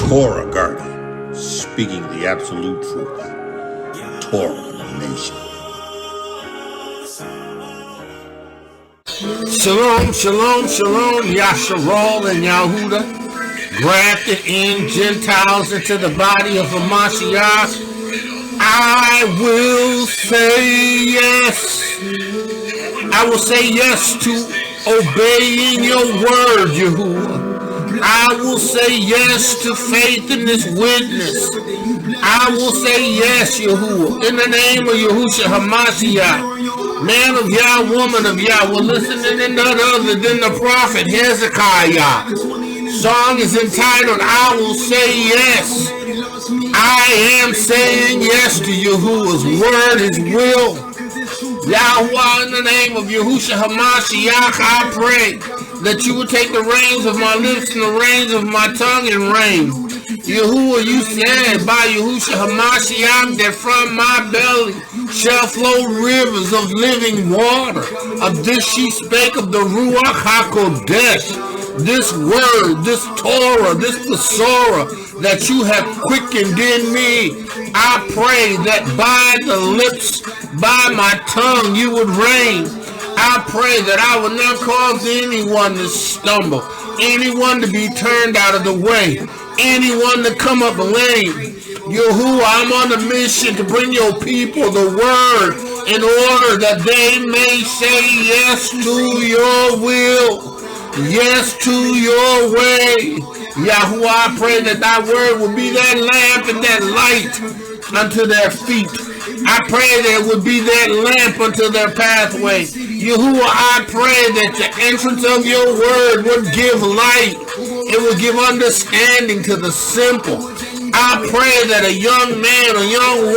Torah guardian, speaking the absolute truth. Torah nation. Shalom, shalom, shalom, Yasharal and Yahudah, grafted in Gentiles into the body of Hamashiach. I will say yes. I will say yes to obeying your word, Yahuwah. I will say yes to faith in this witness. I will say yes, Yahuwah, in the name of Yahushua Hamashiach, man of Yah, woman of Yah. We're listening to none other than the prophet Hezekiah. Song is entitled, I will say yes. I am saying yes to Yahuwah's word, his will. Yahweh, in the name of Yahushua Hamashiach, I pray that you will take the reins of my lips and the reins of my tongue and reign. Yahuwah, you said by Yahushua Hamashiach that from my belly shall flow rivers of living water. Of this she spake of the Ruach HaKodesh. This word, this Torah, this Besorah that you have quickened in me. I pray that by the lips, by my tongue, you would reign. I pray that I would not cause anyone to stumble, anyone to be turned out of the way, anyone to come up lame. Yahuwah, I'm on a mission to bring your people the word in order that they may say yes to your will. Yes to your way. Yahuwah, I pray that thy word will be that lamp and that light unto their feet. I pray that it would be that lamp unto their pathway. Yahuwah, I pray that the entrance of your word would give light. It would give understanding to the simple. I pray that a young man or young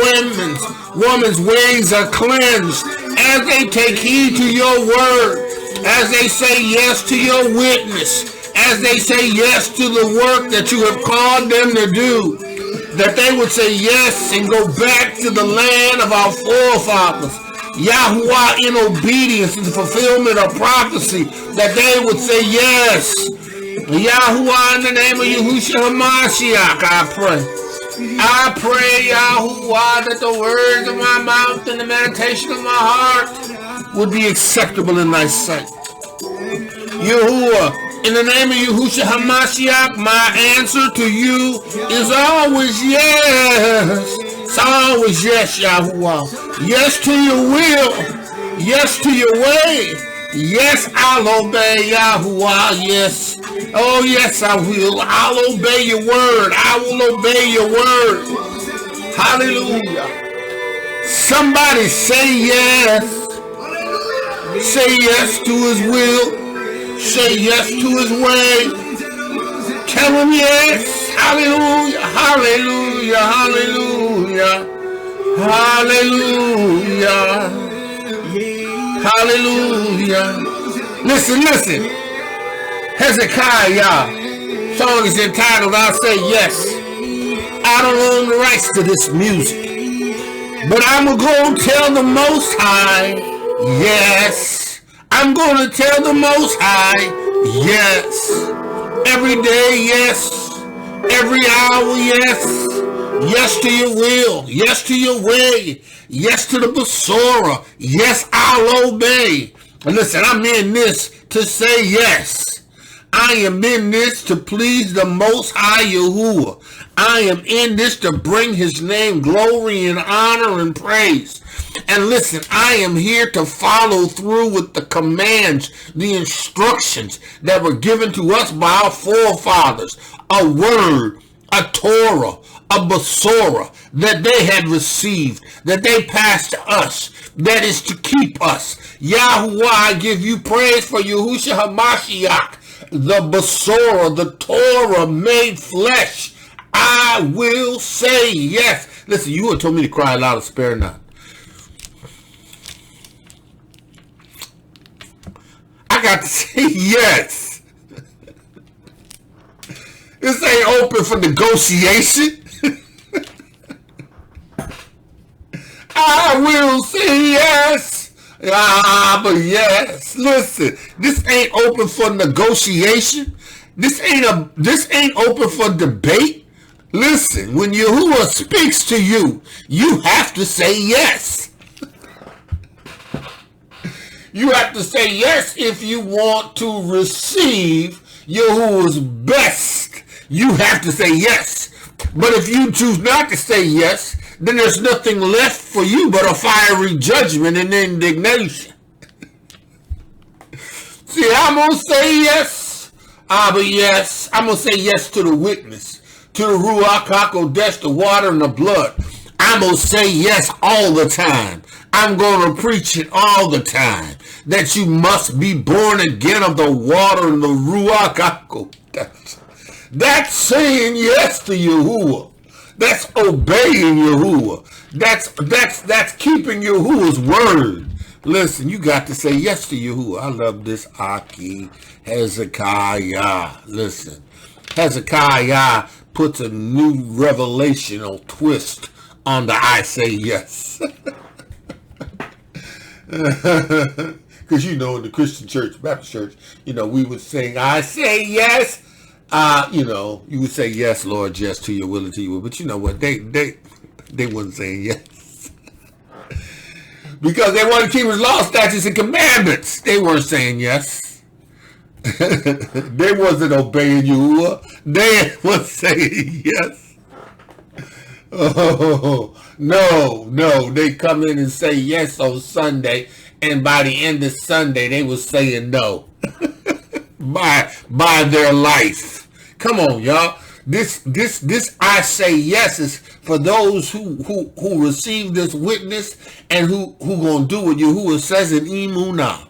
woman's ways are cleansed as they take heed to your word. As they say yes to your witness, as they say yes to the work that you have called them to do, that they would say yes and go back to the land of our forefathers. Yahuwah, in obedience to the fulfillment of prophecy, that they would say yes. Yahuwah, in the name of Yahushua Hamashiach, I pray. I pray, Yahuwah, that the words of my mouth and the meditation of my heart would be acceptable in thy sight. Yahuwah, in the name of Yahushua Hamashiach, my answer to you is always yes. It's always yes, Yahuwah. Yes to your will. Yes to your way. Yes, I'll obey, Yahuwah. Yes. Oh, yes, I will. I'll obey your word. I will obey your word. Hallelujah. Somebody say yes. Say yes to his will. Say yes to his way. Tell him yes. Hallelujah. Hallelujah. Hallelujah. Hallelujah. Hallelujah. Listen. Hezekiah. Song is entitled, I'll say yes. I don't own the rights to this music, but I'm going to go tell the Most High yes. I'm going to tell the Most High yes. Every day, yes. Every hour, yes. Yes to your will. Yes to your way. Yes to the Besorah. Yes, I'll obey. And listen, I'm in this to say yes. I am in this to please the Most High Yahuwah. I am in this to bring his name glory and honor and praise. And listen, I am here to follow through with the commands, the instructions that were given to us by our forefathers. A word, a Torah, a Besorah that they had received, that they passed to us, that is to keep us. Yahuwah, I give you praise for Yahushua Hamashiach, the Besorah, the Torah made flesh. I will say yes. Listen, you have told me to cry loud and spare not. I got to say yes. This ain't open for negotiation. I will say yes. But yes. Listen, this ain't open for negotiation. This ain't open for debate. Listen, when Yahuwah speaks to you, you have to say yes. You have to say yes if you want to receive Yahuwah's best. You have to say yes. But if you choose not to say yes, then there's nothing left for you but a fiery judgment and indignation. See, I'm going to say yes. But yes, I'm going to say yes to the witness, to the Ruach HaKodesh, the water and the blood. I'm going to say yes all the time. I'm going to preach it all the time, that you must be born again of the water and the Ruach HaKodesh. That's saying yes to Yahuwah. That's obeying Yahuwah. That's keeping Yahuwah's word. Listen, you got to say yes to Yahuwah. I love this Aki Hezekiah. Listen, Hezekiah puts a new revelational twist on the I say yes. Because in the Christian church, Baptist church, we would sing, I say yes. You would say yes, Lord, yes to your will and to your will. But you know what? They wasn't saying yes. Because they wanted to keep his law, statutes, and commandments. They weren't saying yes. They wasn't obeying Yahuwah. They was saying yes. Oh, no. They come in and say yes on Sunday, and by the end of Sunday, they was saying no. by their life. Come on, y'all. This I say yes is for those who receive this witness and who gonna do what Yahuwah says in Emunah.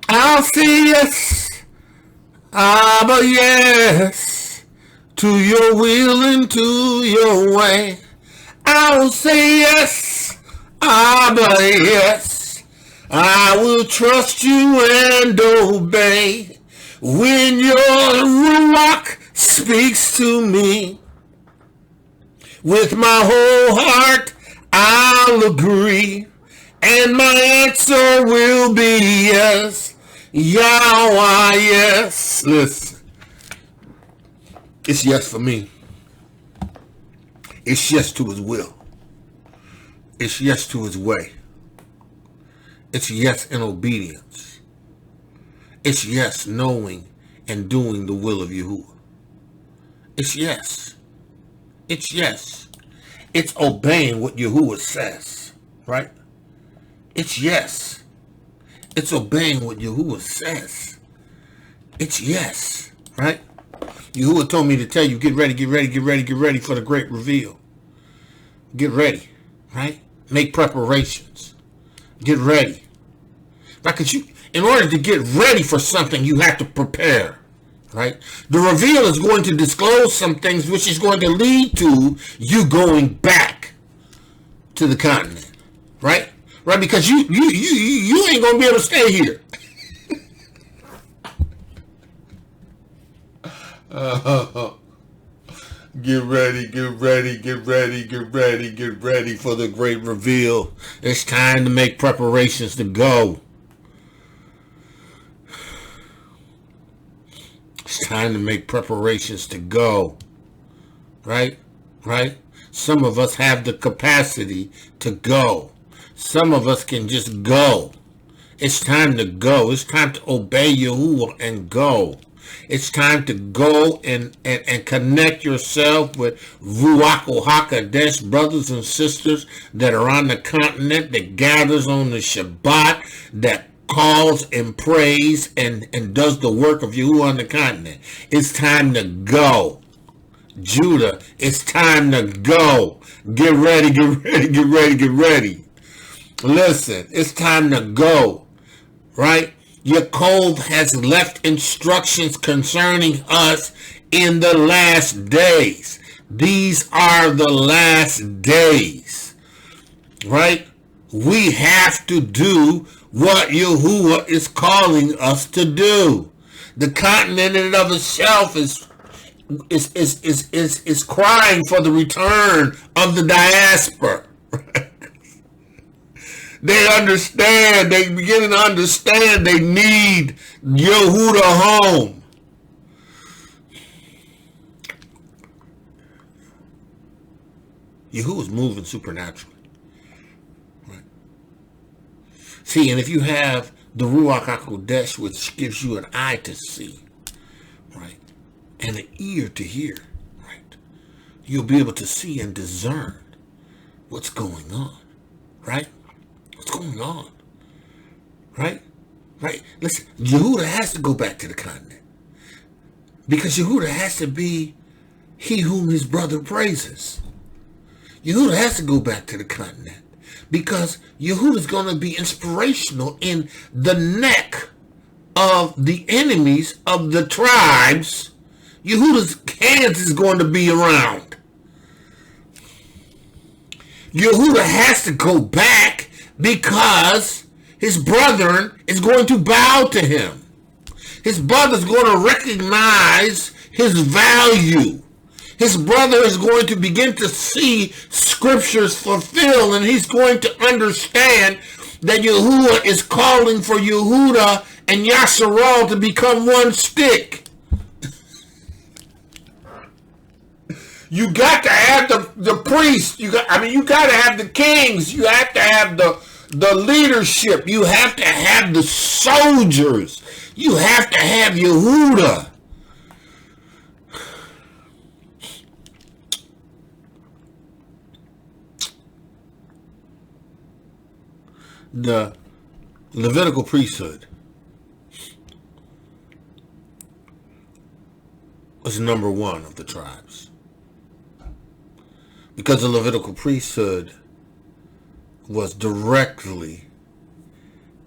I'll say yes, but yes, to your will and to your way. I'll say yes, but yes, I will trust you and obey. When your Ruach speaks to me, with my whole heart I'll agree, and my answer will be yes, Yahweh, yes. Listen, it's yes for me. It's yes to his will. It's yes to his way. It's yes in obedience. It's yes knowing and doing the will of Yahuwah. It's yes. It's yes. It's obeying what Yahuwah says, right? It's yes. It's obeying what Yahuwah says. It's yes, right? Yahuwah told me to tell you, get ready for the great reveal. Get ready, right? Make preparations. Get ready. Because in order to get ready for something, you have to prepare, right? The reveal is going to disclose some things which is going to lead to you going back to the continent, right? Right? Because you ain't going to be able to stay here. Get ready for the great reveal. It's time to make preparations to go. It's time to make preparations to go. Right? Some of us have the capacity to go. Some of us can just go. It's time to go. It's time to obey Yahuwah and go. It's time to go and connect yourself with Ruach HaKodesh brothers and sisters that are on the continent, that gathers on the Shabbat, that calls and prays and does the work of Yahuwah on the continent. It's time to go. Judah, it's time to go. Get ready. Listen, it's time to go. Right? Yaakov has left instructions concerning us in the last days. These are the last days. Right? We have to do what Yahuwah is calling us to do. The continent in and of itself is crying for the return of the diaspora. They understand. They beginning to understand they need Yahudah home. Yahuwah's moving supernaturally. Right? See, and if you have the Ruach HaKodesh, which gives you an eye to see, right, and an ear to hear, right, you'll be able to see and discern what's going on, right? What's going on, right? Right? Listen, Yahudah has to go back to the continent because Yahudah has to be he whom his brother praises. Yahudah has to go back to the continent because Yahudah's going to be inspirational in the neck of the enemies of the tribes. Yahudah's hands is going to be around. Yahudah has to go back because his brethren is going to bow to him. His brother's going to recognize his value. His brother is going to begin to see scriptures fulfilled, and he's going to understand that Yahuwah is calling for Yahudah and Yasharal to become one stick. You got to have the priests. You got to have the kings. You have to have the leadership. You have to have the soldiers. You have to have Yahudah. The Levitical priesthood was number one of the tribes. Because the Levitical priesthood was directly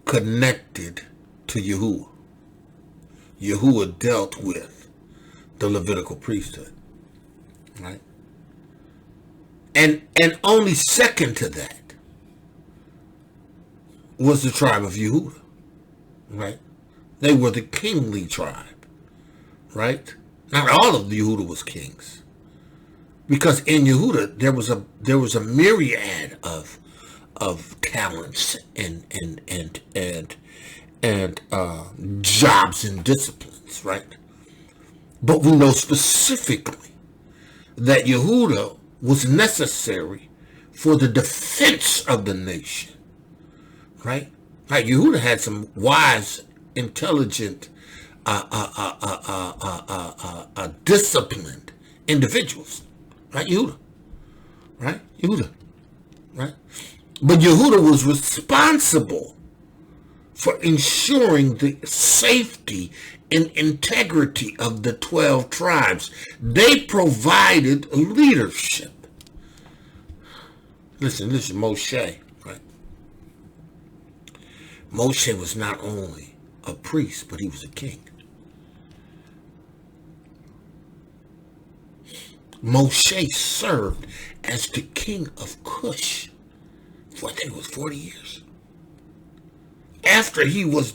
connected to Yahuwah. Yahuwah dealt with the Levitical priesthood. Right? And only second to that was the tribe of Yahudah. Right? They were the kingly tribe. Right? Not all of Yahudah was kings. Because in Yahudah there was a myriad of talents and jobs and disciplines, right? But we know specifically that Yahudah was necessary for the defense of the nation, right? Like Yahudah had some wise, intelligent, disciplined individuals. Right, Yahudah. Right? Yahudah. Right? But Yahudah was responsible for ensuring the safety and integrity of the 12 tribes. They provided leadership. Listen, this is Moshe, right? Moshe was not only a priest, but he was a king. Moshe served as the king of Cush for I think it was 40 years. After he was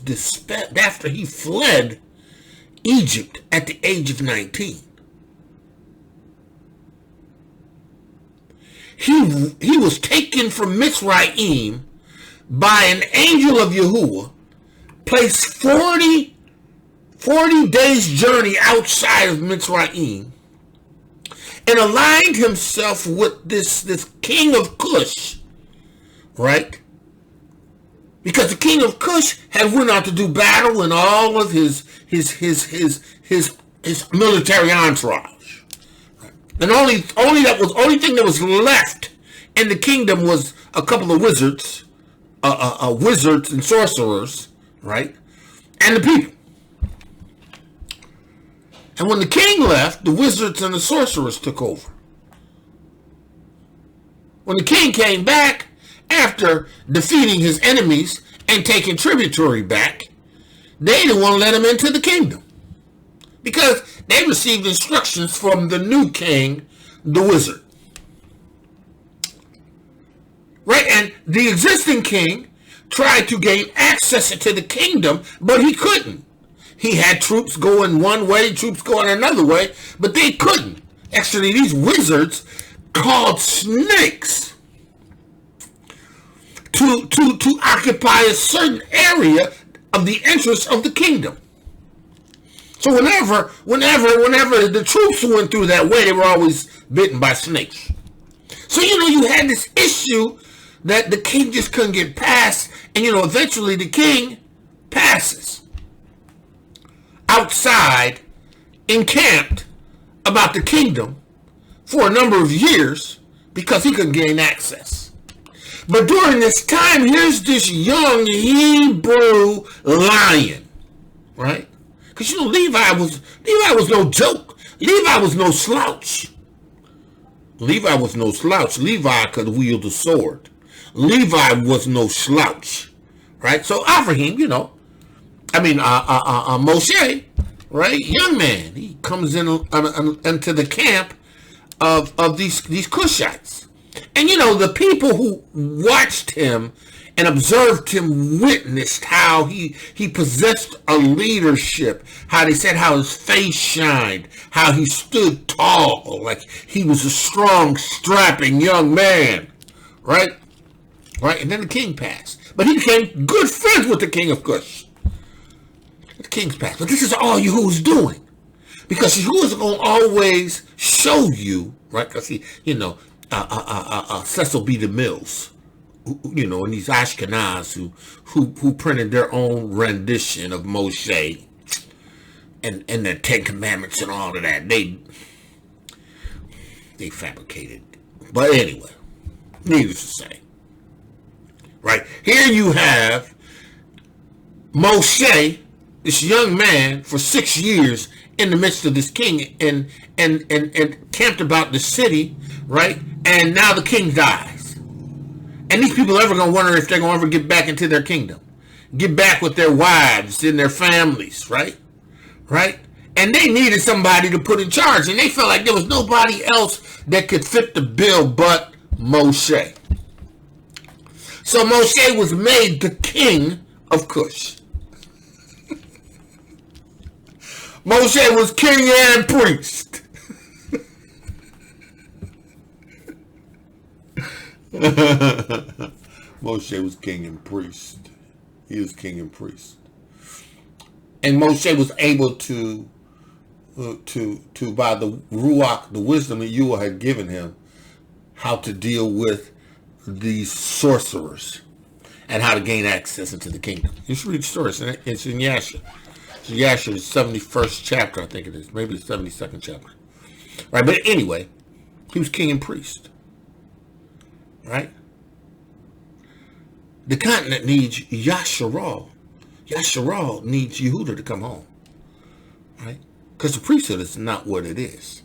after he fled Egypt at the age of 19. He was taken from Mitzrayim by an angel of Yahuwah, placed 40 days journey outside of Mitzrayim, and aligned himself with this king of Cush, right? Because the king of Cush had went out to do battle and all of his military entourage, right? And only thing that was left in the kingdom was a couple of wizards, wizards and sorcerers, right? And the people. And when the king left, the wizards and the sorcerers took over. When the king came back, after defeating his enemies and taking tributary back, they didn't want to let him into the kingdom. Because they received instructions from the new king, the wizard. Right? And the existing king tried to gain access to the kingdom, but he couldn't. He had troops going one way, troops going another way, but they couldn't. Actually, these wizards called snakes to occupy a certain area of the entrance of the kingdom. So whenever the troops went through that way, they were always bitten by snakes. So, you had this issue that the king just couldn't get past, and, eventually the king passes outside, encamped about the kingdom for a number of years because he couldn't gain access. But during this time, here's this young Hebrew lion, right? Because, Levi was no joke. Levi was no slouch. Levi was no slouch. Levi could wield a sword. Levi was no slouch, right? So Abraham, Moshe, right? Young man, he comes in into the camp of these Cushites. And, the people who watched him and observed him witnessed how he possessed a leadership, how they said how his face shined, how he stood tall, like he was a strong, strapping young man, right? Right? And then the king passed. But he became good friends with the king of Cush. The king's passed. But this is all Yahuwah's doing. Because Yahuwah's going to always show you, right? Because Cecil B. DeMille's, and these Ashkenaz who printed their own rendition of Moshe and the Ten Commandments and all of that. They fabricated. But anyway, needless to say, right here you have Moshe, this young man, for 6 years in the midst of this king and camped about the city, right? And now the king dies. And these people are ever going to wonder if they're going to ever get back into their kingdom. Get back with their wives and their families, right? Right? And they needed somebody to put in charge. And they felt like there was nobody else that could fit the bill but Moshe. So Moshe was made the king of Cush. Moshe was king and priest. Moshe was king and priest. He was king and priest. And Moshe was able to by the Ruach, the wisdom that Yahuwah had given him, how to deal with these sorcerers and how to gain access into the kingdom. You should read the story. It's in Yasher. It's in Yasher's 71st chapter, I think it is. Maybe the 72nd chapter. Right, but anyway, he was king and priest. Right? The continent needs Yasharal. Yasharal needs Yahudah to come home. Right? Because the priesthood is not what it is.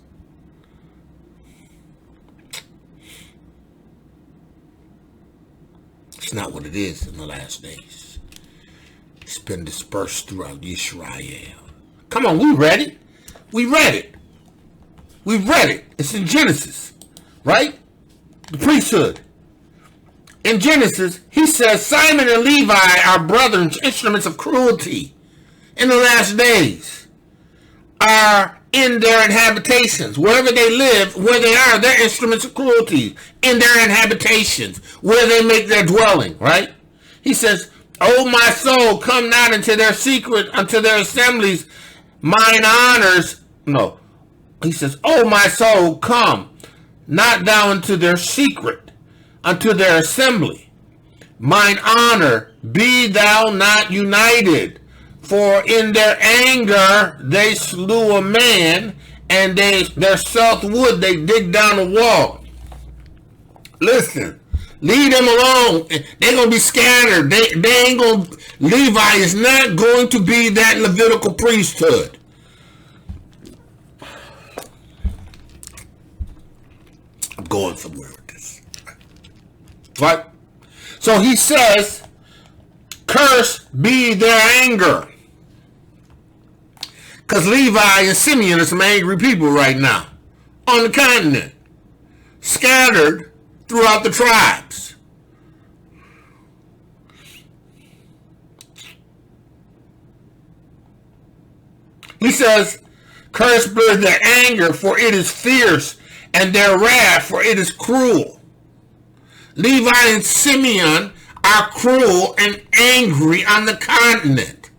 It's not what it is in the last days. It's been dispersed throughout Israel. Come on, we read it. We read it. We read it. It's in Genesis. Right? The priesthood. In Genesis, he says, Simon and Levi are brethren, instruments of cruelty in the last days, are in their habitations. Wherever they live, where they are, they're instruments of cruelty in their habitations, where they make their dwelling, right? He says, O my soul, come not into their secret, unto their assemblies, mine honors. No. He says, O my soul, come not down into their secret, unto their assembly. Mine honor, be thou not united. For in their anger they slew a man, and their south wood they dig down a wall. Listen, leave them alone. They're going to be scattered. They ain't going to, Levi is not going to be that Levitical priesthood. I'm going somewhere with this. Right? So he says, cursed be their anger. Because Levi and Simeon are some angry people right now on the continent, scattered throughout the tribes. He says, cursed be their anger, for it is fierce, and their wrath, for it is cruel. Levi and Simeon are cruel and angry on the continent,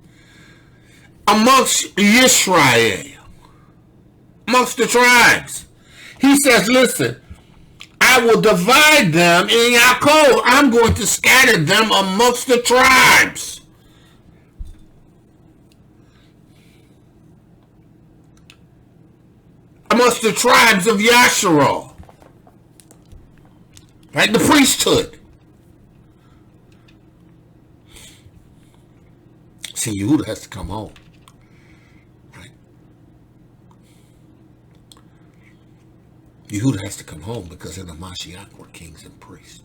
amongst Israel, amongst the tribes. He says, listen, I will divide them in Yaakov. I'm going to scatter them amongst the tribes. Amongst the tribes of Yasharal. Right? The priesthood. See, Yahudah has to come home. Right? Yahudah has to come home because in the Mashiach we're kings and priests.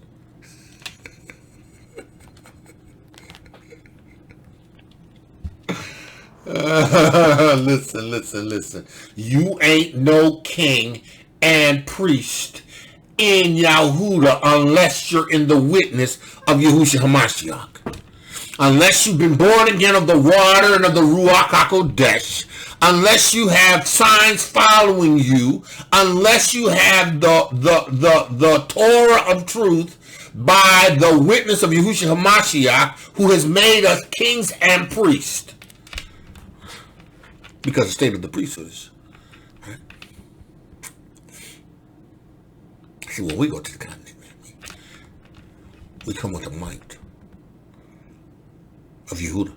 Listen. You ain't no king and priest in Yahudah unless you're in the witness of Yahushua HaMashiach. Unless you've been born again of the water and of the Ruach HaKodesh, unless you have signs following you, unless you have the Torah of truth by the witness of Yahushua HaMashiach, who has made us kings and priests. Because the state of the priesthood is. Right? See, when we go to the continent, we come with the might of Yahudah.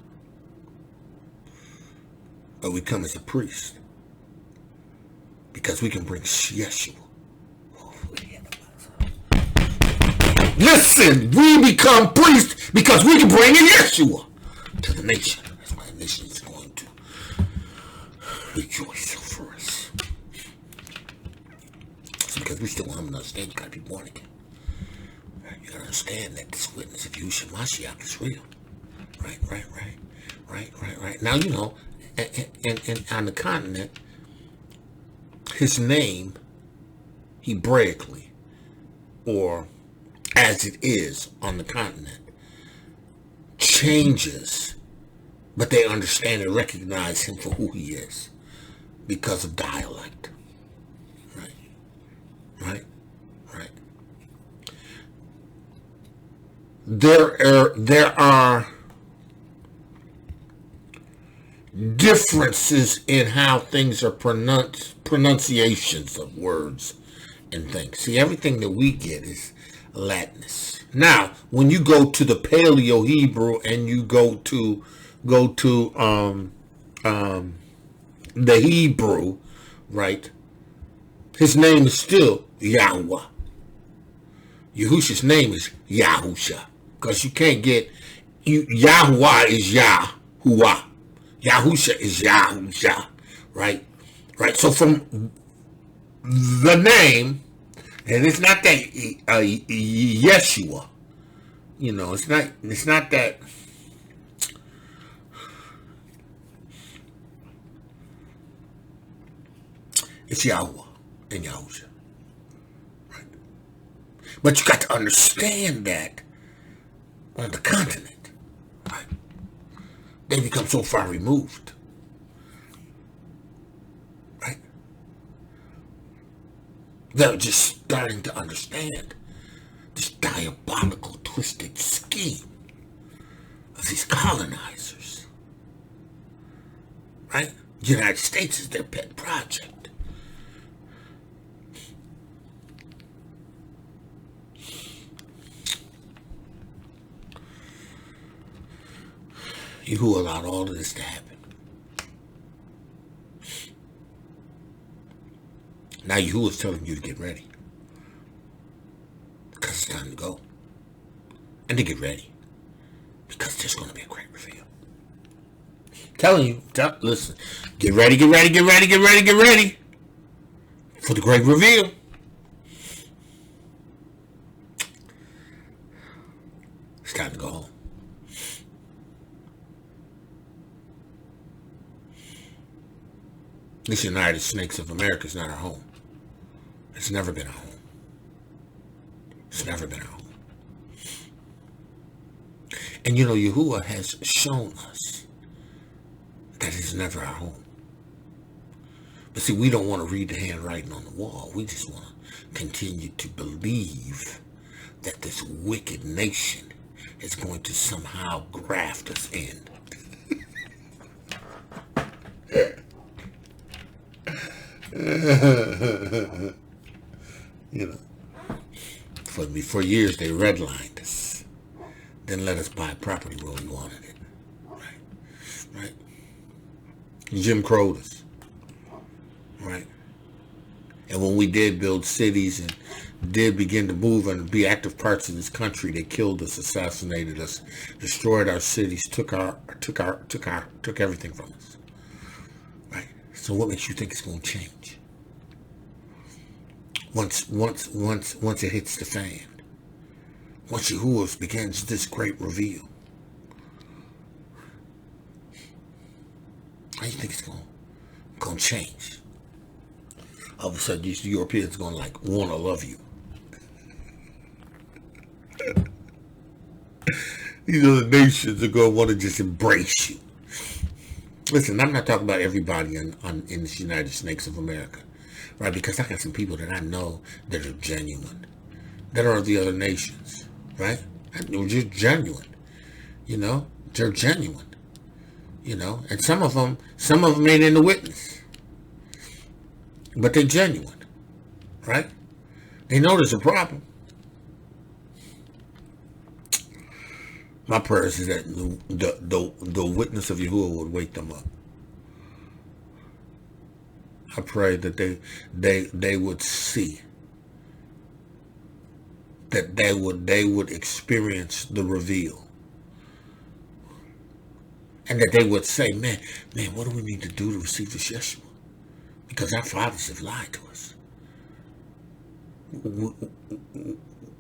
But we come as a priest because we can bring Yeshua. Listen, we become priests because we can bring in Yeshua to the nation. That's why the nation is going to rejoice for us. It's because we still don't understand. You gotta be born again. You gotta understand that this witness of Yahushua Mashiach is real. Right. Now, you know, and on the continent, his name, Hebraically, or as it is on the continent, changes, but they understand and recognize him for who he is because of dialect. Right. There are differences in how things are pronunciations of words and things. See, everything that we get is Latinus. Now, when you go to the Paleo Hebrew and you go to the Hebrew, right? His name is still Yahweh. Yahusha's name is Yahusha, because you can't get Yahweh is Yahuwah. Yahusha is Yahusha, right? So from the name, and it's not that Yeshua, you know, it's not that. It's Yahweh and Yahusha, right? But you got to understand that on the continent, right? They become so far removed, right? They're just starting to understand this diabolical, twisted scheme of these colonizers, right? The United States is their pet project. Who allowed all of this to happen. Now Yahuwah is telling you to get ready. Because it's time to go. And to get ready. Because there's going to be a great reveal. Telling you, listen, get ready for the great reveal. It's time to go home. This United Snakes of America is not our home. It's never been our home. It's never been our home. And you know, Yahuwah has shown us that it's never our home. But see, we don't want to read the handwriting on the wall. We just want to continue to believe that this wicked nation is going to somehow graft us in. You know, for years they redlined us, then let us buy property where we wanted it. Right? Jim Crowed us. Right? And when we did build cities and did begin to move and be active parts of this country, they killed us, assassinated us, destroyed our cities, took everything from us. Right? So what makes you think it's going to change? Once it hits the fan, once Yahudah begins this great reveal, how do you think it's going to change? All of a sudden, these Europeans are going to like want to love you. These other nations are going to want to just embrace you. Listen, I'm not talking about everybody in this United Snakes of America, right? Because I got some people that I know that are genuine, that are of the other nations, right? They're just genuine, you know. They're genuine, you know. And some of them ain't in the witness, but they're genuine, right? They know there's a problem. My prayers is that the witness of Yahudah would wake them up. I pray that they would see, that they would experience the reveal, and that they would say, man, what do we need to do to receive this Yeshua? Because our fathers have lied to us.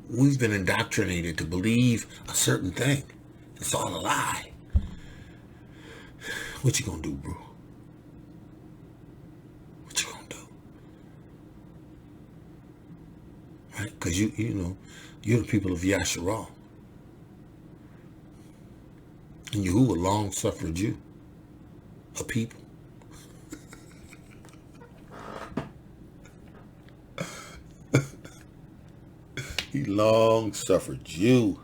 We've been indoctrinated to believe a certain thing. It's all a lie. What you gonna do, bro? What you gonna do? Right? Because you know, you're the people of Yasharal. And Yahudah long suffered you, a people. He long suffered you.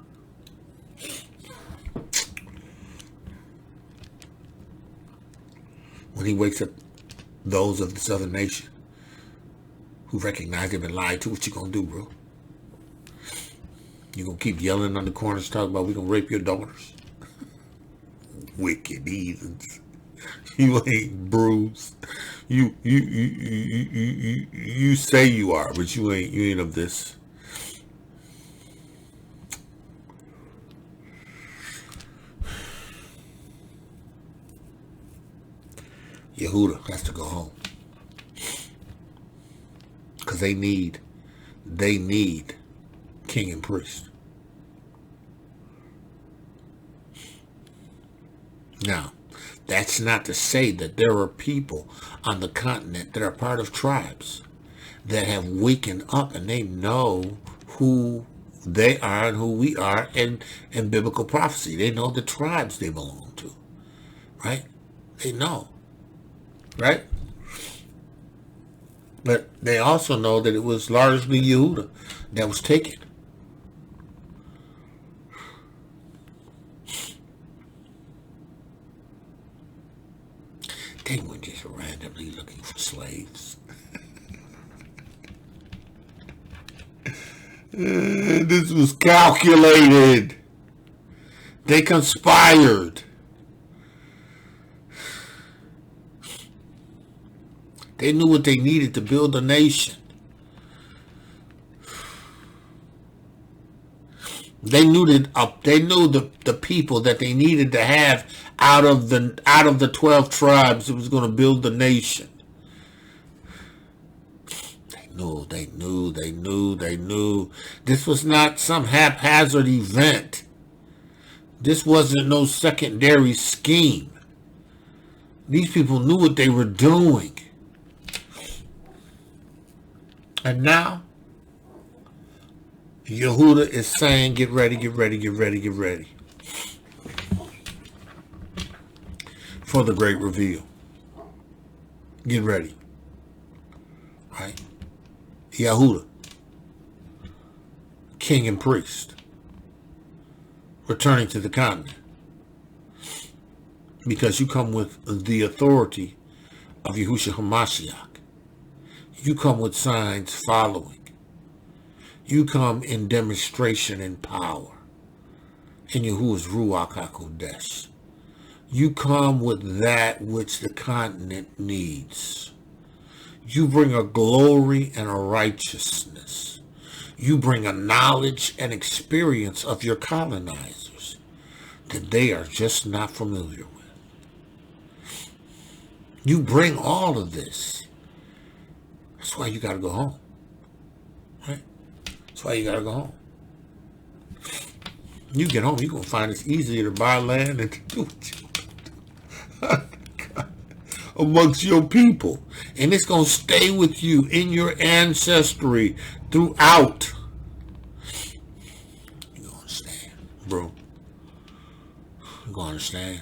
When he wakes up those of this other nation who recognize they've been lied to, what you gonna do, bro? You gonna keep yelling on the corners talking about we gonna rape your daughters? Wicked heathens. You ain't bruised. You say you are, but you ain't of this. Yahudah has to go home, because they need king and priest. Now, that's not to say that there are people on the continent that are part of tribes that have wakened up and they know who they are and who we are in biblical prophecy. They know the tribes they belong to, right? They know. Right? But they also know that it was largely Yahudah that was taken. They weren't just randomly looking for slaves. This was calculated. They conspired. They knew what they needed to build a nation. They knew the people that they needed to have out of the 12 tribes that was going to build the nation. They knew. This was not some haphazard event. This wasn't no secondary scheme. These people knew what they were doing. And now, Yahudah is saying, get ready for the great reveal. Get ready. Right? Yahudah, king and priest. returning to the continent. Because you come with the authority of Yahushua HaMashiach. You come with signs following. You come in demonstration and power in Yahuwah's Ruach HaKodesh. You come with that which the continent needs. You bring a glory and a righteousness. You bring a knowledge and experience of your colonizers that they are just not familiar with. You bring all of this. That's why you got to go home. Right? That's why you got to go home. You get home, you're going to find it's easier to buy land and to do what you amongst your people. And it's going to stay with you in your ancestry throughout. You're going to understand, bro. You're going to understand.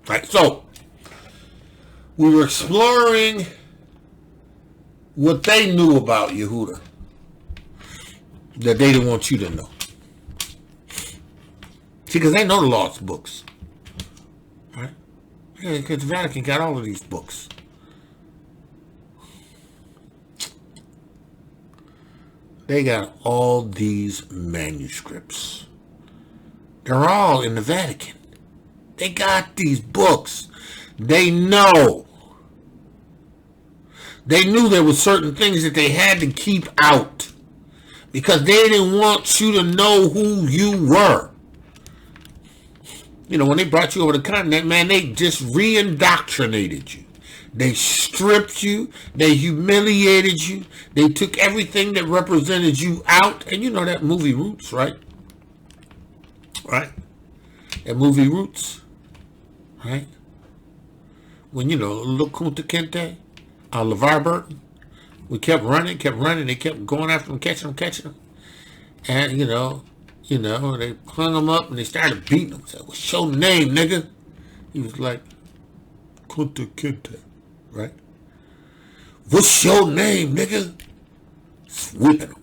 Right, so we were exploring what they knew about Yahudah that they didn't want you to know. See, because they know the lost books. Right? Yeah, because the Vatican got all of these books. They got all these manuscripts. They're all in the Vatican. They got these books. They know. They knew there were certain things that they had to keep out because they didn't want you to know who you were. You know, when they brought you over the continent, man, they just re-indoctrinated you. They stripped you. They humiliated you. They took everything that represented you out. And you know that movie Roots, right? Right? That movie Roots, right? When, you know, little Kunta Kinte, LeVar Burton, we kept running. They kept going after him, catching him. And, you know, they hung him up and they started beating him. Said, "What's your name, nigga?" He was like, "Kunta Kinte," right? "What's your name, nigga?" Just whipping him,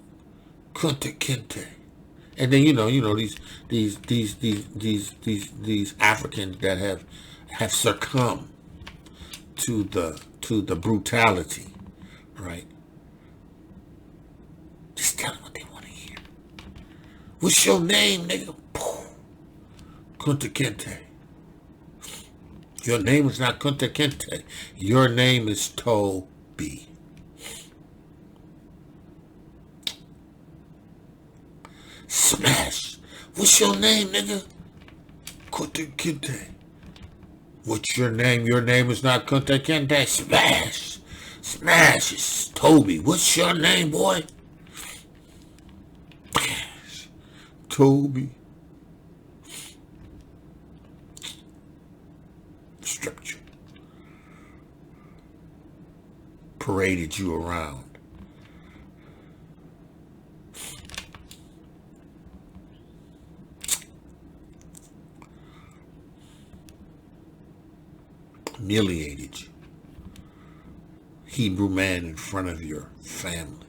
Kunta Kinte. And then, you know, these Africans that have succumbed to the brutality, right? Just tell them what they want to hear. "What's your name, nigga?" Kunta Kinte. Your name is not Kunta Kinte. Your name is Toby. Smash. "What's your name, nigga?" Kunta Kinte. "What's your name? Your name is not Kunta Kinte." Smash. Smash. It's Toby. "What's your name, boy?" Toby. Stripped you. Paraded you around. Humiliated you. Hebrew man in front of your family.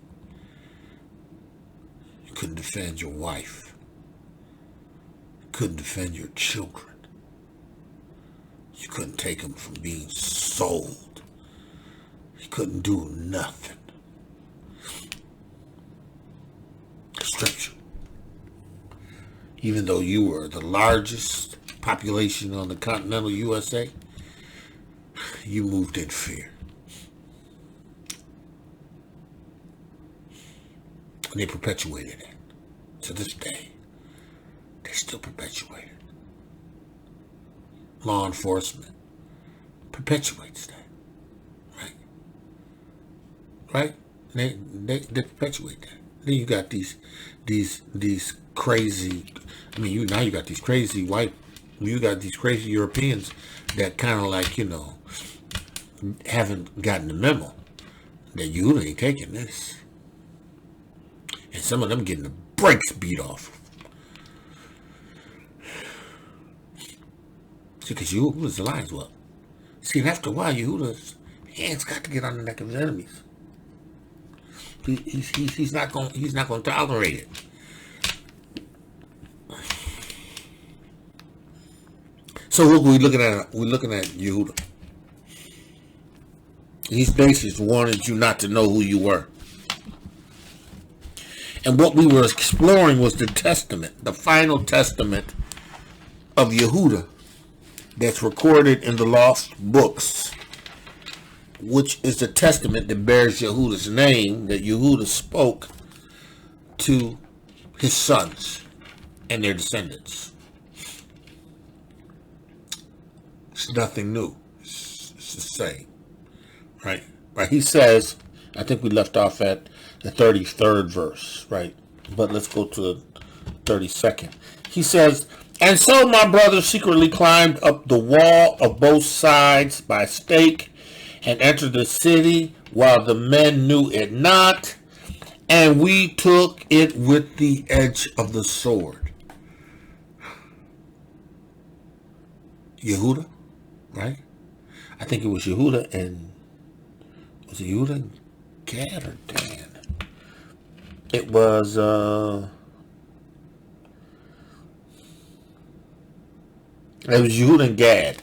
You couldn't defend your wife. You couldn't defend your children. You couldn't take them from being sold. You couldn't do nothing. Stripped you. Even though you were the largest population on the continental USA, you moved in fear. And they perpetuated it. To this day, they still perpetuate it. Law enforcement perpetuates that. Right? Right? They perpetuate that. Then you got these crazy, you got these crazy crazy Europeans that kind of like, haven't gotten the memo that you ain't taking this. And some of them getting the brakes beat off. See, because Yahuwah's alliance, well. See, and after a while, Yahuwah's hands got to get on the neck of his enemies. He's not going to tolerate it. So what we're looking at, Yahudah. He's basically wanted you not to know who you were. And what we were exploring was the testament, the final testament of Yahudah that's recorded in the lost books, which is the testament that bears Yahudah's name, that Yahudah spoke to his sons and their descendants. It's nothing new. It's the same. Right? Right. He says, I think we left off at the 33rd verse, right? But let's go to the 32nd. He says, and so my brother secretly climbed up the wall of both sides by stake and entered the city while the men knew it not, and we took it with the edge of the sword. Yahudah, right? I think it was Yahudah and was it Yahudah and Gad or Dan? It was Yahudah and Gad.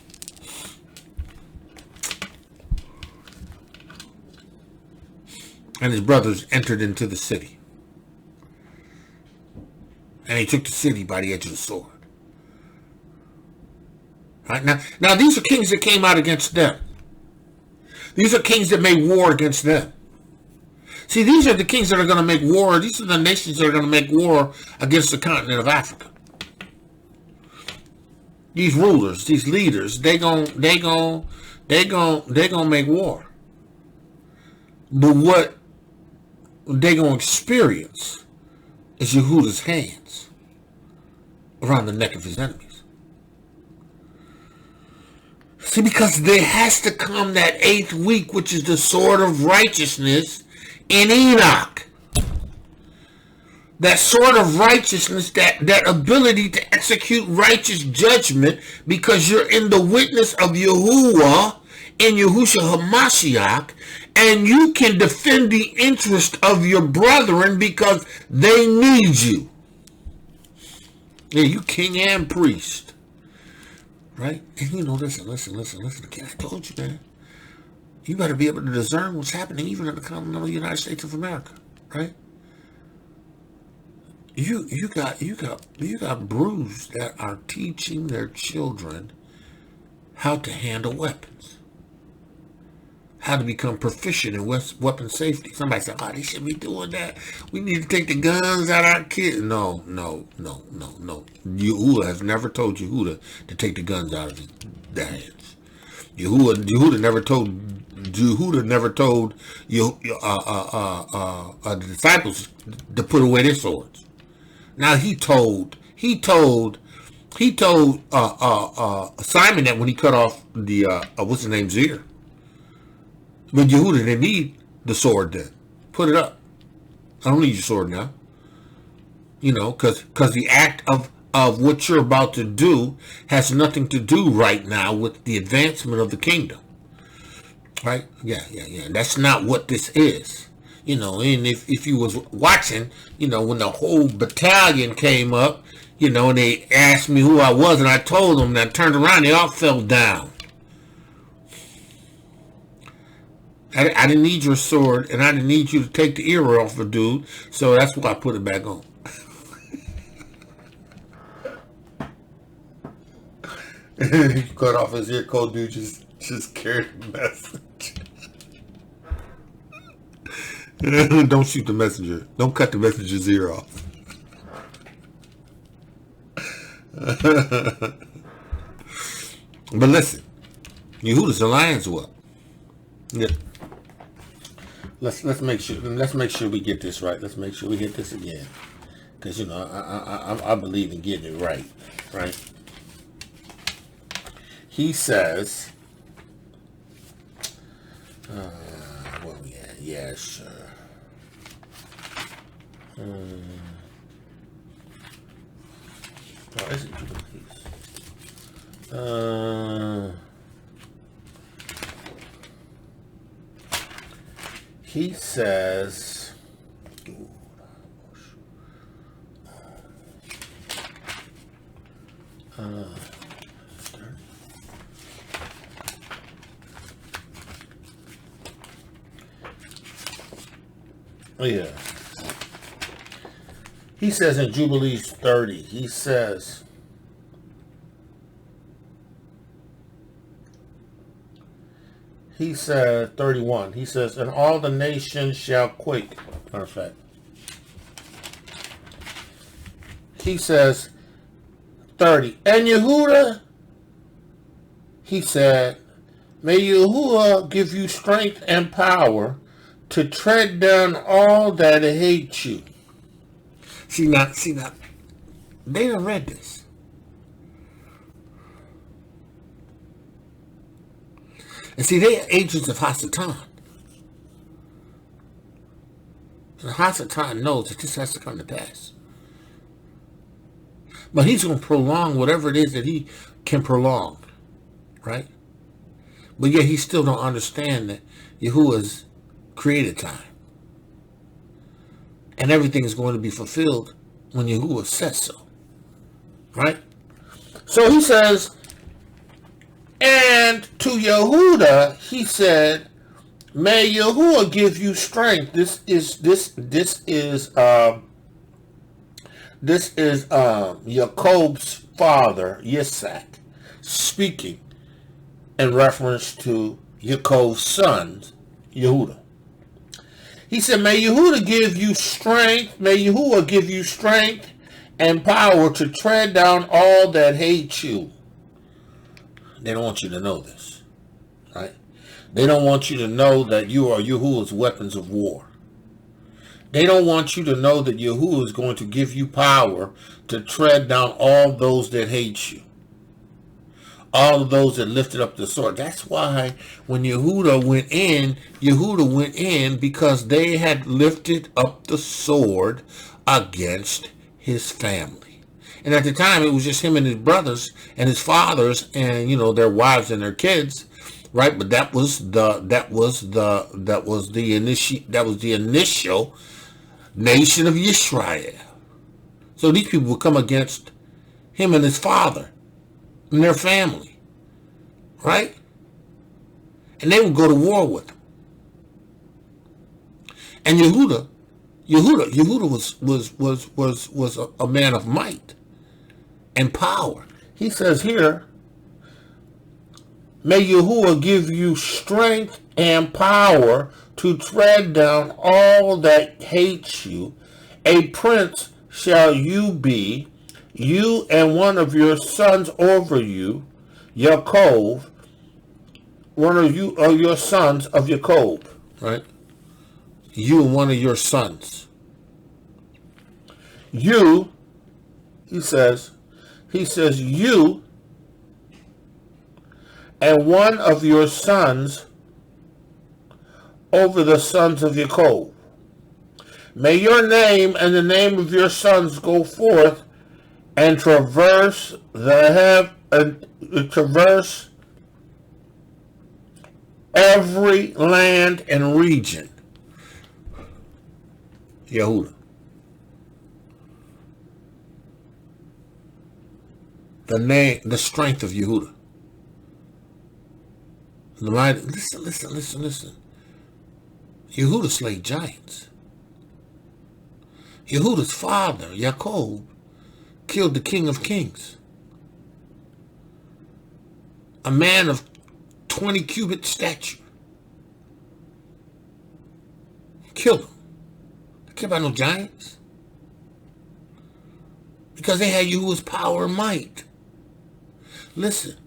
And his brothers entered into the city. And he took the city by the edge of the sword. Right? Now these are kings that came out against them. These are kings that made war against them. See, these are the kings that are going to make war. These are the nations that are going to make war against the continent of Africa. These rulers, these leaders, they gon' make war. But what they gonna experience is Yahudah's hands around the neck of his enemies. See, because there has to come that 8th week, which is the sword of righteousness in Enoch. That sword of righteousness, that ability to execute righteous judgment, because you're in the witness of Yahuwah in Yahushua HaMashiach, and you can defend the interest of your brethren because they need you. Yeah, you king and priest. Right? And you know, listen again, I told you, man. You better be able to discern what's happening even in the continental United States of America. Right? You got brews that are teaching their children how to handle weapons, how to become proficient in weapon safety. Somebody said, "Oh, they shouldn't be doing that. We need to take the guns out of our kids." No. Yahudah has never told Yahudah to take the guns out of their hands. Yahudah never told the disciples to put away their swords. Now he told Simon that when he cut off the what's his name's ear. But Yahudah didn't need the sword then. Put it up. I don't need your sword now. You know, because the act of what you're about to do has nothing to do right now with the advancement of the kingdom. Right? Yeah. That's not what this is. You know, and if you was watching, you know, when the whole battalion came up, you know, and they asked me who I was, and I told them, and I turned around, they all fell down. I didn't need your sword, and I didn't need you to take the ear off a dude, so that's why I put it back on. He cut off his ear, cold dude just carried the message. Don't shoot the messenger. Don't cut the messenger's ear off. But listen, Yahudah's alliance what? Yeah. Let's make sure we get this right. Let's make sure we hit this again, because you know I believe in getting it right. Right? He says, where we at? Yeah, sure. Oh, is it Jubilees? He says, Yeah. He says in Jubilees 30, he says, he said 31, he says, and all the nations shall quake. Matter of fact, he says 30, and Yahudah, he said, may Yahudah give you strength and power to tread down all that hate you. See now, they done read this. And see, they are agents of Hasatan. And Hasatan knows that this has to come to pass. But he's going to prolong whatever it is that he can prolong. Right? But yet he still don't understand that Yahuwah's created time. And everything is going to be fulfilled when Yahuwah says so. Right? So he says, and to Yahudah, he said, may Yahuwah give you strength. This is Jacob's father, Yitzhak, speaking in reference to Jacob's sons, Yahudah. He said, may Yahudah give you strength, may Yahuwah give you strength and power to tread down all that hate you. They don't want you to know this, right? They don't want you to know that you are Yahuwah's weapons of war. They don't want you to know that Yahuwah is going to give you power to tread down all those that hate you. All of those that lifted up the sword. That's why when Yahudah went in because they had lifted up the sword against his family. And at the time, it was just him and his brothers and his fathers and, their wives and their kids, right? But that was the initial nation of Israel. So these people would come against him and his father and their family, right? And they would go to war with them. And Yahudah was a man of might and power. He says here, may Yahuwah give you strength and power to tread down all that hates you. A prince shall you be, you and one of your sons over you, Yaakov, one of you are your sons of Yaakov, right? You and one of your sons. You, he says, you and one of your sons over the sons of Yaakov. May your name and the name of your sons go forth and traverse traverse every land and region. Yahudah. The strength of Yahudah. The mighty, listen. Yahudah slayed giants. Yahudah's father, Yaakov, killed the King of Kings. A man of 20 cubit stature. Killed him. They care about no giants. Because they had Yahuwah's power and might. Listen.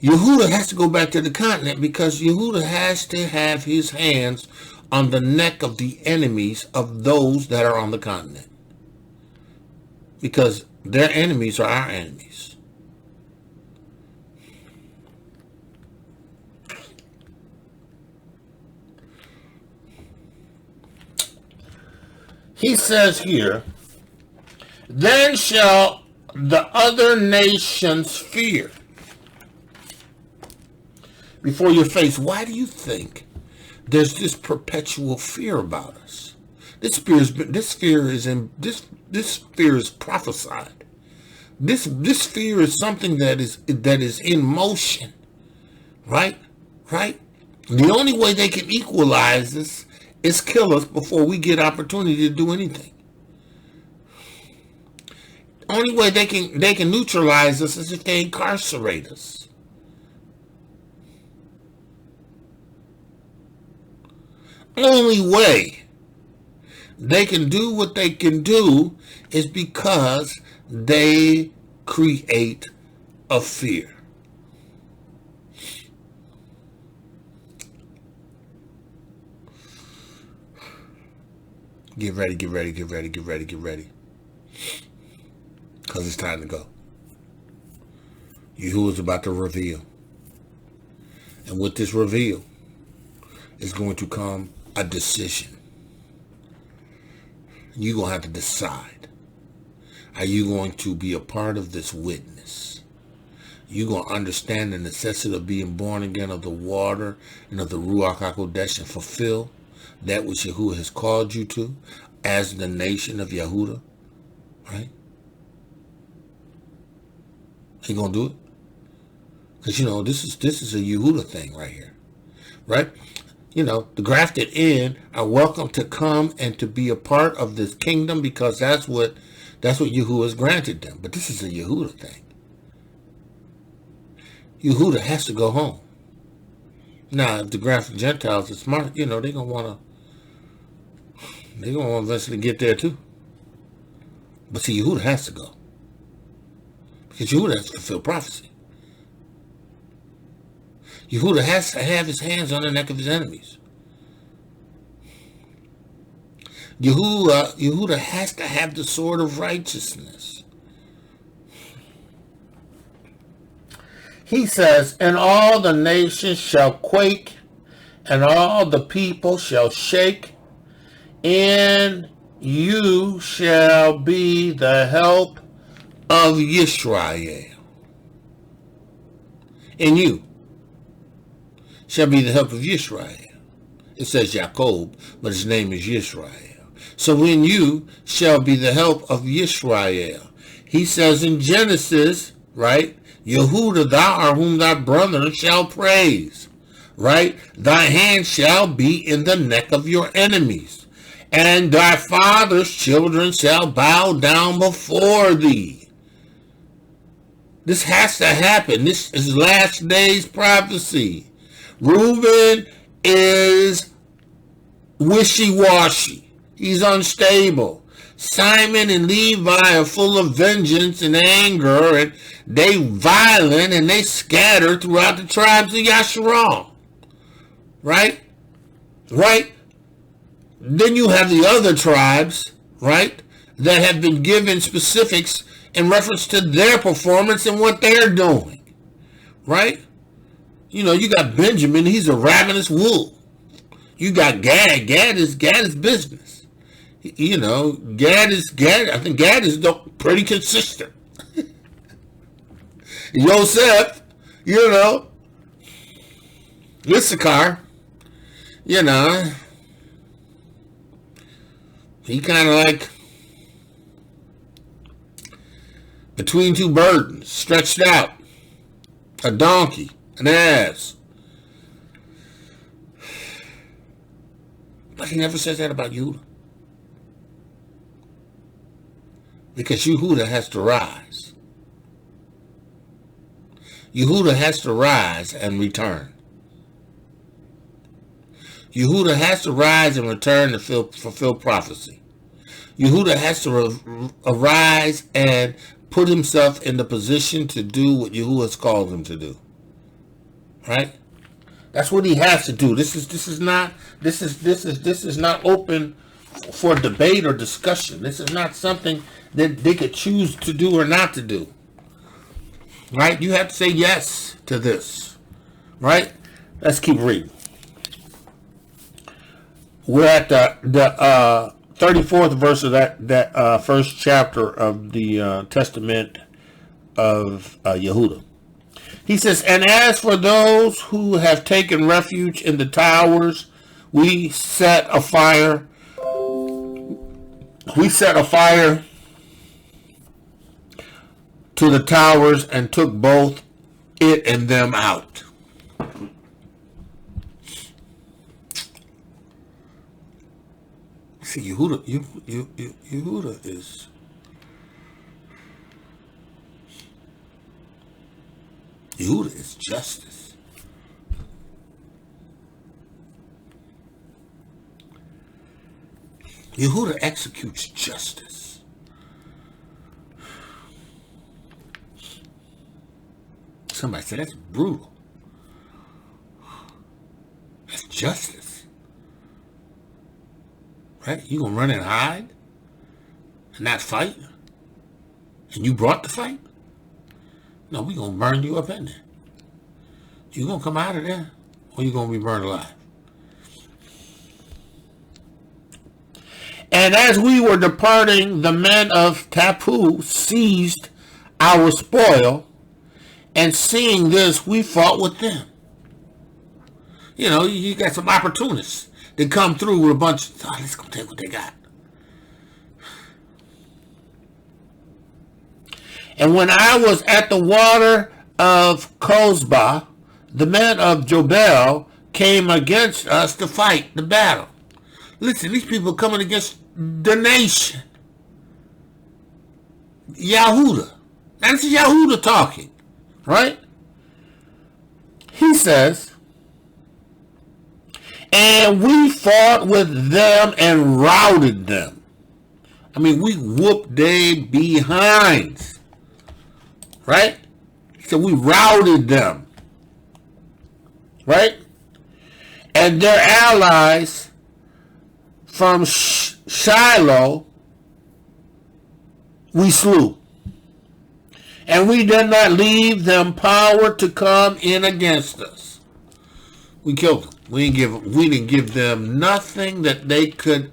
Yahudah has to go back to the continent because Yahudah has to have his hands on the neck of the enemies of those that are on the continent. Because their enemies are our enemies. He says here, then shall the other nations fear before your face. Why do you think there's this perpetual fear about us? This fear is prophesied. This fear is something that is in motion, right? The only way they can equalize this is kill us before we get opportunity to do anything. Only way they can neutralize us is if they incarcerate us. Only way they can do what they can do is because they create a fear. Get ready, get ready, get ready, get ready, get ready. Because it's time to go. Yahudah is about to reveal. And with this reveal is going to come a decision. You're going to have to decide. Are you going to be a part of this witness? You're going to understand the necessity of being born again of the water and of the Ruach HaKodesh and fulfill that which Yahudah has called you to as the nation of Yahudah, right? Are you going to do it? Because, you know, this is a Yahudah thing right here, right? You know, the grafted in are welcome to come and to be a part of this kingdom because that's what Yahudah has granted them. But this is a Yahudah thing. Yahudah has to go home. Now, if the grafted Gentiles are smart, you know, they're going to want to eventually get there too. But see, Yahudah has to go. Because Yahudah has to fulfill prophecy. Yahudah has to have his hands on the neck of his enemies. Yahudah has to have the sword of righteousness. He says, and all the nations shall quake, and all the people shall shake, and you shall be the help of Yisrael. And you shall be the help of Yisrael. It says Jacob, but his name is Yisrael. So when you shall be the help of Yisrael. He says in Genesis, right? Yahudah, thou art whom thy brethren shall praise. Right? Thy hand shall be in the neck of your enemies. And thy father's children shall bow down before thee. This has to happen. This is last days prophecy. Reuben is wishy-washy. He's unstable. Simon and Levi are full of vengeance and anger, and they violent, and they scatter throughout the tribes of Yasharal. Right? Right? Then you have the other tribes, right, that have been given specifics in reference to their performance and what they're doing. Right? You know, you got Benjamin, he's a ravenous wolf. You got Gad. Gad is business. You know, Gad. I think Gad is pretty consistent. Yosef, you know, Issachar, you know, he kind of like between two burdens, stretched out, a donkey, an ass. But he never says that about Yahudah. Because Yahudah has to rise. Yahudah has to rise and return. Yahudah has to rise and return to fulfill prophecy. Yahudah has to arise and put himself in the position to do what Yahudah has called him to do. Right? That's what he has to do. This is not open for debate or discussion. This is not something that they could choose to do or not to do. Right? You have to say yes to this. Right? Let's keep reading. We're at the 34th verse of that first chapter of the Testament of Yahudah. He says, and as for those who have taken refuge in the towers, we set a fire to the towers and took both it and them out. See, Yahudah is justice. Yahudah executes justice. Somebody said that's brutal. That's justice. Right? You gonna run and hide and not fight? And you brought the fight? No, we gonna burn you up in there. You gonna come out of there, or you gonna be burned alive? And as we were departing, the men of Tapu seized our spoil, and seeing this, we fought with them. You know, you got some opportunists that come through with a bunch of, let's go take what they got. And when I was at the water of Kozba, the men of Jobel came against us to fight the battle. Listen, these people are coming against the nation. Yahudah. That's Yahudah talking, right? He says, and we fought with them and routed them. I mean, we whooped their behinds, right? So we routed them, right? And their allies from Shiloh, we slew. And we did not leave them power to come in against us. We killed them. We didn't give them nothing that could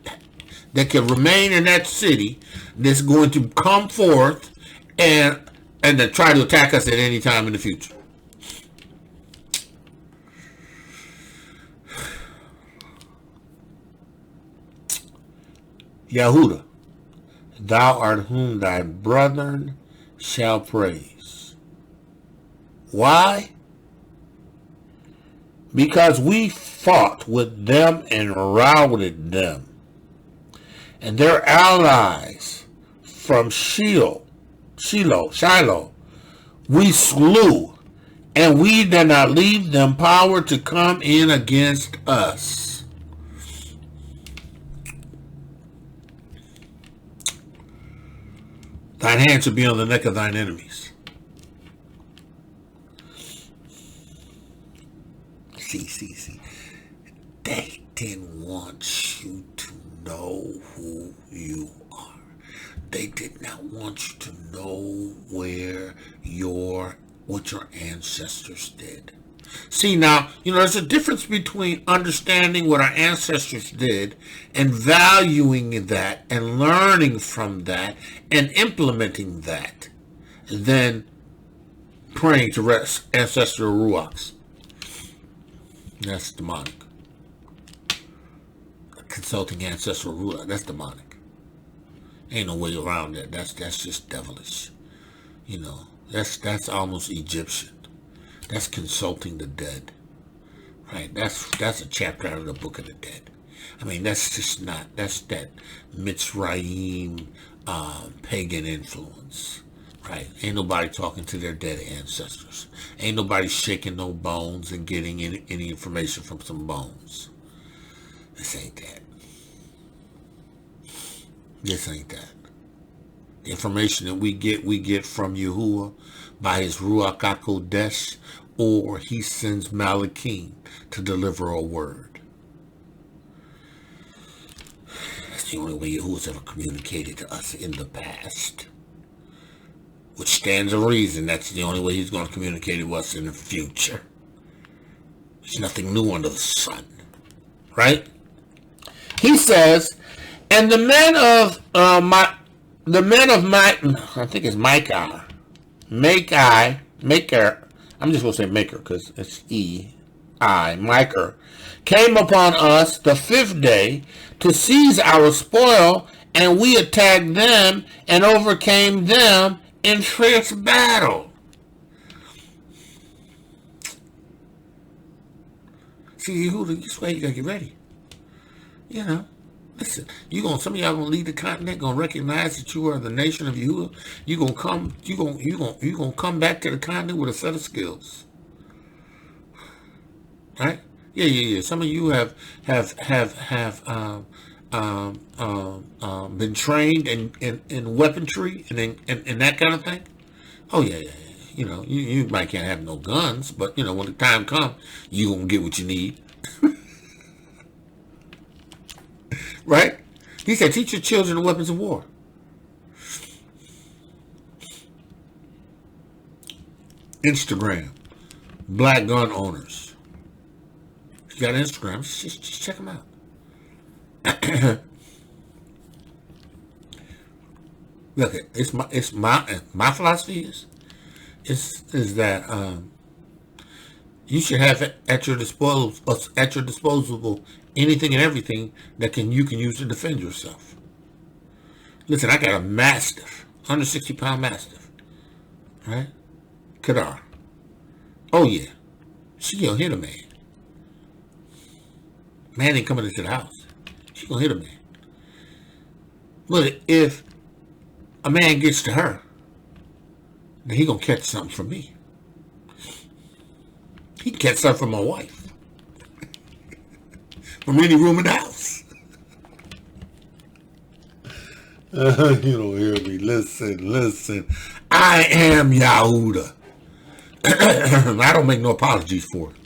remain in that city that's going to come forth and to try to attack us at any time in the future. Yahudah, thou art whom thy brethren shall praise. Why? Because we fought with them and routed them. And their allies from Shiloh, we slew, and we did not leave them power to come in against us. Thine hand shall be on the neck of thine enemies. See. They didn't want you to know who you are. They did not want you to know what your ancestors did. See, now, there's a difference between understanding what our ancestors did and valuing that and learning from that and implementing that than praying to ancestral ruachs. That's demonic. Consulting ancestral ruach, that's demonic. Ain't no way around that. That's just devilish. That's almost Egyptian. That's consulting the dead, right? That's a chapter out of the Book of the Dead. I mean, that's that Mitzrayim pagan influence, right? Ain't nobody talking to their dead ancestors. Ain't nobody shaking no bones and getting any information from some bones. This ain't that. This ain't that. The information that we get from Yahuwah by his Ruach HaKodesh, or he sends Malachim to deliver a word. That's the only way Yahuwah's ever communicated to us in the past. Which stands to reason that's the only way he's going to communicate with us in the future. There's nothing new under the sun. Right? He says, and the men of I think it's Micah. Maker. I'm just going to say Maker because it's Micah, came upon us the 5th day to seize our spoil, and we attacked them and overcame them in fierce battle. See, Yahudah, this way you got to get ready. Listen, some of y'all gonna leave the continent, gonna recognize that you are the nation of Yahudah. You gonna come back to the continent with a set of skills, right? Yeah. Some of you have been trained in weaponry and in that kind of thing. Oh yeah. You might can't have no guns, but when the time comes, you gonna get what you need. Right? He said, teach your children the weapons of war. Instagram. Black gun owners. If you got Instagram, just check them out. Look, it's my philosophy is that you should have at your disposal anything and everything that you can use to defend yourself. Listen, I got a mastiff, 160-pound mastiff, right? Kadar. Oh yeah, she gonna hit a man. Man ain't coming into the house. She gonna hit a man. But if a man gets to her, then he gonna catch something from me. He can catch something from my wife. From any room in the house. You don't hear me. Listen. I am Yahudah. I don't make no apologies for it.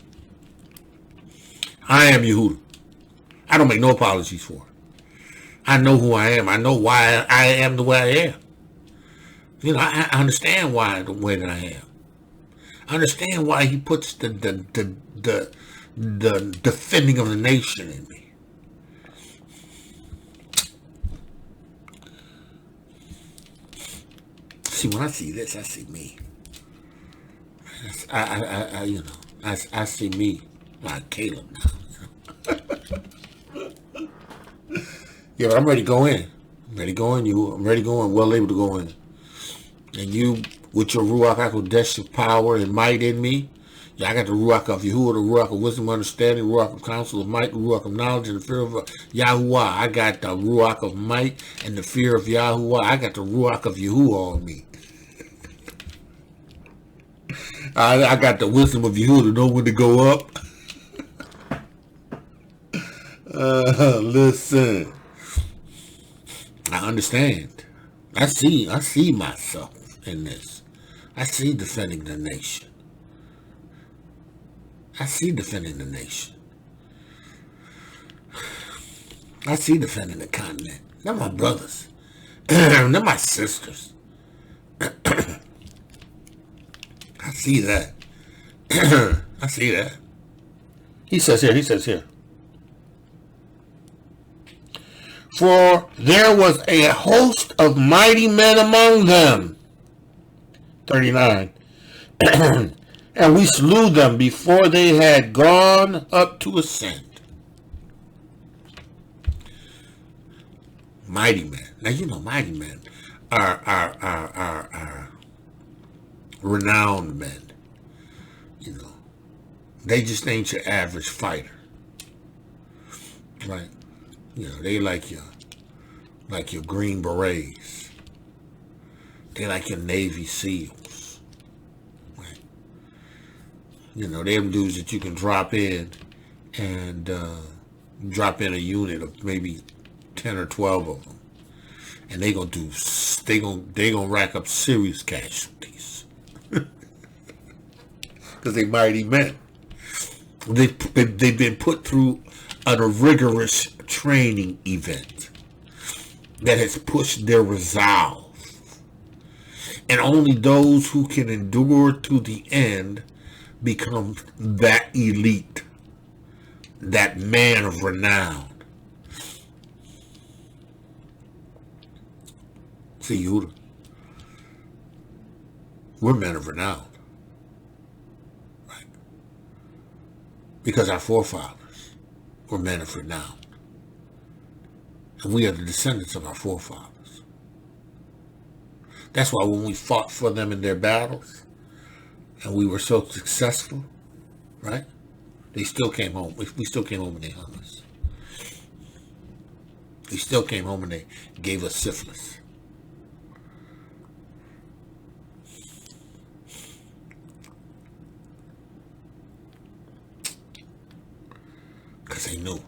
I am Yahudah. I don't make no apologies for it. I know who I am. I know why I am the way I am. I understand why the way that I am. I understand why he puts the defending of the nation in me. See, when I see this, I see me. I see me like Caleb now. Yeah, but I'm ready to go in. I'm ready to go in, well able to go in. And you, with your Ruach HaKodesh of power and might in me, I got the Ruach of Yahudah, the Ruach of wisdom, understanding, Ruach of counsel of might, the Ruach of knowledge and the fear of Yahuwah. I got the Ruach of might and the fear of Yahuwah. I got the Ruach of Yahuwah on me. I got the wisdom of Yahudah to know when to go up. Listen. I understand. I see myself in this. I see defending the nation. I see defending the nation. I see defending the continent. They're my brothers. They're my sisters. I see that. I see that. He says here. For there was a host of mighty men among them. 39. And we slew them before they had gone up to ascend. Mighty men. Now, mighty men are renowned men. They just ain't your average fighter. Right? They like your Green Berets. They like your Navy SEALs. Right? Them dudes that you can drop in and drop in a unit of maybe 10 or 12 of them. And they gonna rack up serious casualties. Because they mighty men. They've been put through a rigorous training event that has pushed their resolve. And only those who can endure to the end become that elite, that man of renown. See, Yahudah, we're men of renown. Right? Because our forefathers were men of renown. And we are the descendants of our forefathers. That's why when we fought for them in their battles, and we were so successful, right? They still came home. We still came home and they hung us. He still came home and they gave us syphilis. Because they knew.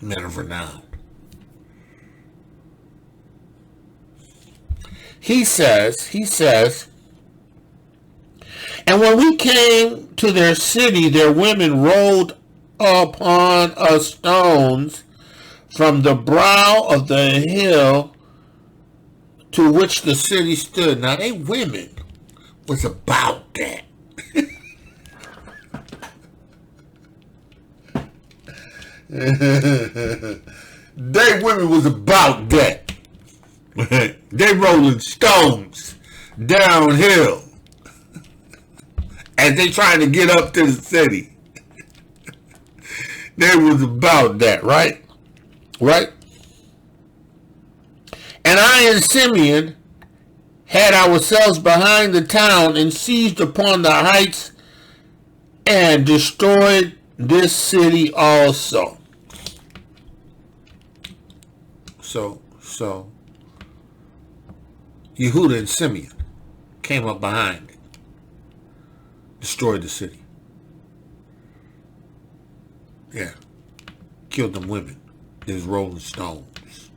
Men of renown. He says, and when we came to their city, their women rolled upon us stones from the brow of the hill to which the city stood. Now, they women was about that. They women was about that. They rolling stones downhill as they trying to get up to the city. They was about that, right? Right? And I and Simeon had ourselves behind the town and seized upon the heights and destroyed this city also. So Yahudah and Simeon came up behind it, destroyed the city. Yeah, killed them women. There's rolling stones.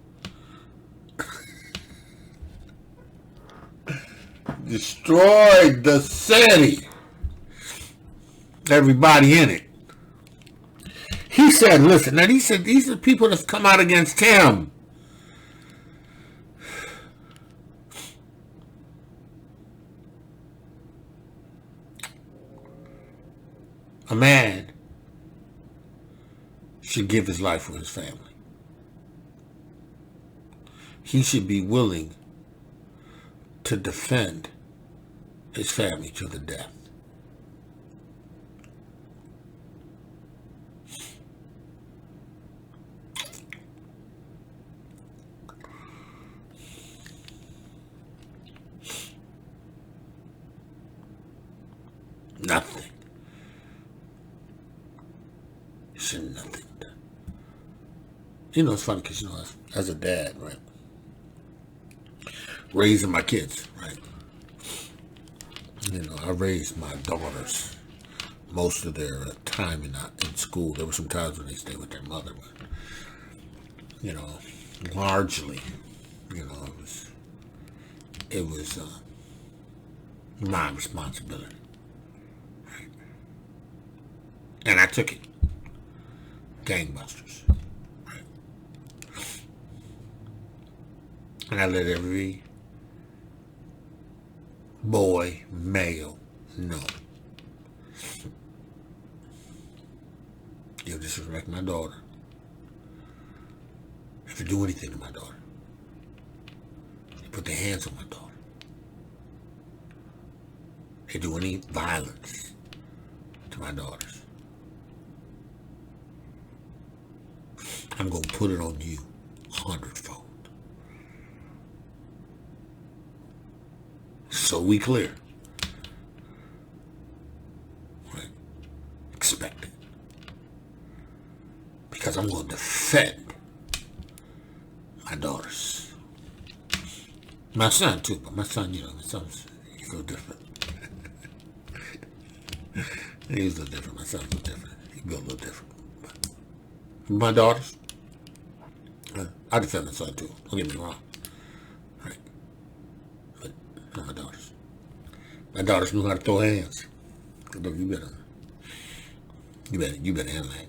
Destroyed the city. Everybody in it. He said, listen, now he said, these are people that's come out against him. A man should give his life for his family. He should be willing to defend his family to the death. Nothing. Nothing. You know, it's funny because, you know, as a dad, right, raising my kids, right, you know, I raised my daughters most of their time in school. There were some times when they stayed with their mother, but, you know, largely, you know, it was my responsibility, right? And I took it. Gangbusters. Right? And I let every boy, male, know. You'll disrespect my daughter. If you do anything to my daughter, you put their hands on my daughter. If you do any violence to my daughters, I'm going to put it on you 100-fold. So we clear. Right? Expect it. Because I'm going to defend my daughters. My son too, but my son, you know, he's a little different. He's a little different. My son's a little different. He built a little different. But my daughters, I defend my son too. Don't get me wrong. Right. But not my daughters. My daughters knew how to throw hands. Look, you better handle that.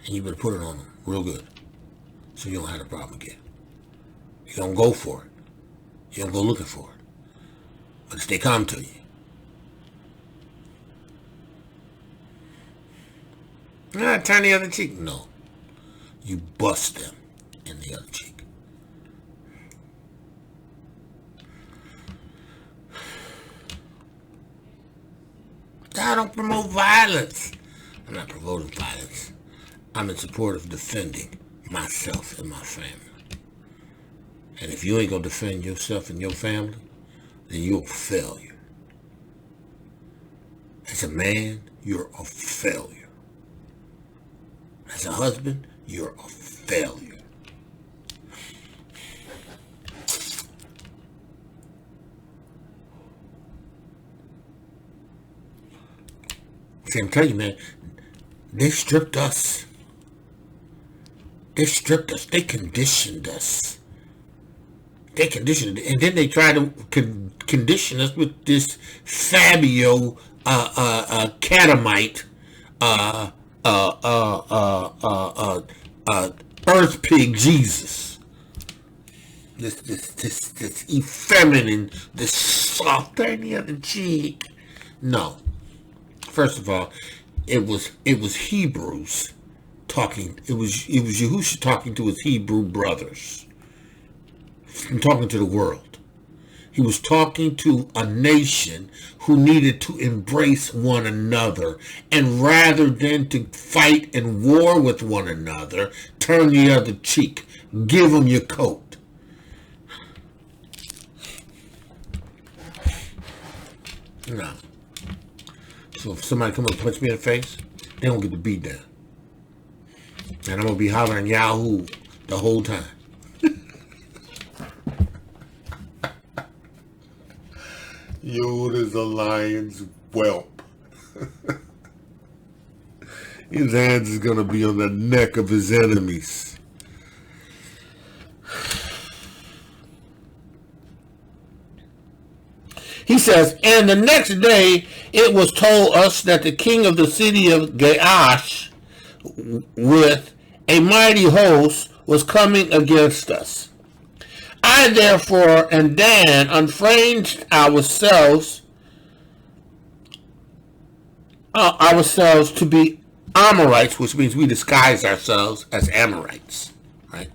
And you better put it on them real good, so you don't have a problem again. You don't go for it. You don't go looking for it. But if they come to you, turn the other cheek. No. You bust them in the other cheek. I don't promote violence. I'm not promoting violence. I'm in support of defending myself and my family. And if you ain't gonna defend yourself and your family, then you're a failure. As a man, you're a failure. As a husband, you're a failure. See, I'm telling you, man, they stripped us. They stripped us. They conditioned us. They conditioned, and then they try to condition us with this Fabio catamite earth pig Jesus. This effeminate, this soft on the other cheek. No. First of all, it was Hebrews talking. It was Yahushua talking to his Hebrew brothers. I'm talking to the world. He was talking to a nation who needed to embrace one another, and rather than to fight and war with one another, turn the other cheek. Give them your coat. No. So if somebody come up and punch me in the face, they don't get the beat down. And I'm going to be hollering Yahoo the whole time. Yahudah's a lion's whelp. His hands is going to be on the neck of his enemies. He says, and the next day it was told us that the king of the city of Gaash with a mighty host was coming against us. I therefore and Dan unframed ourselves to be Amorites, which means we disguise ourselves as Amorites, right?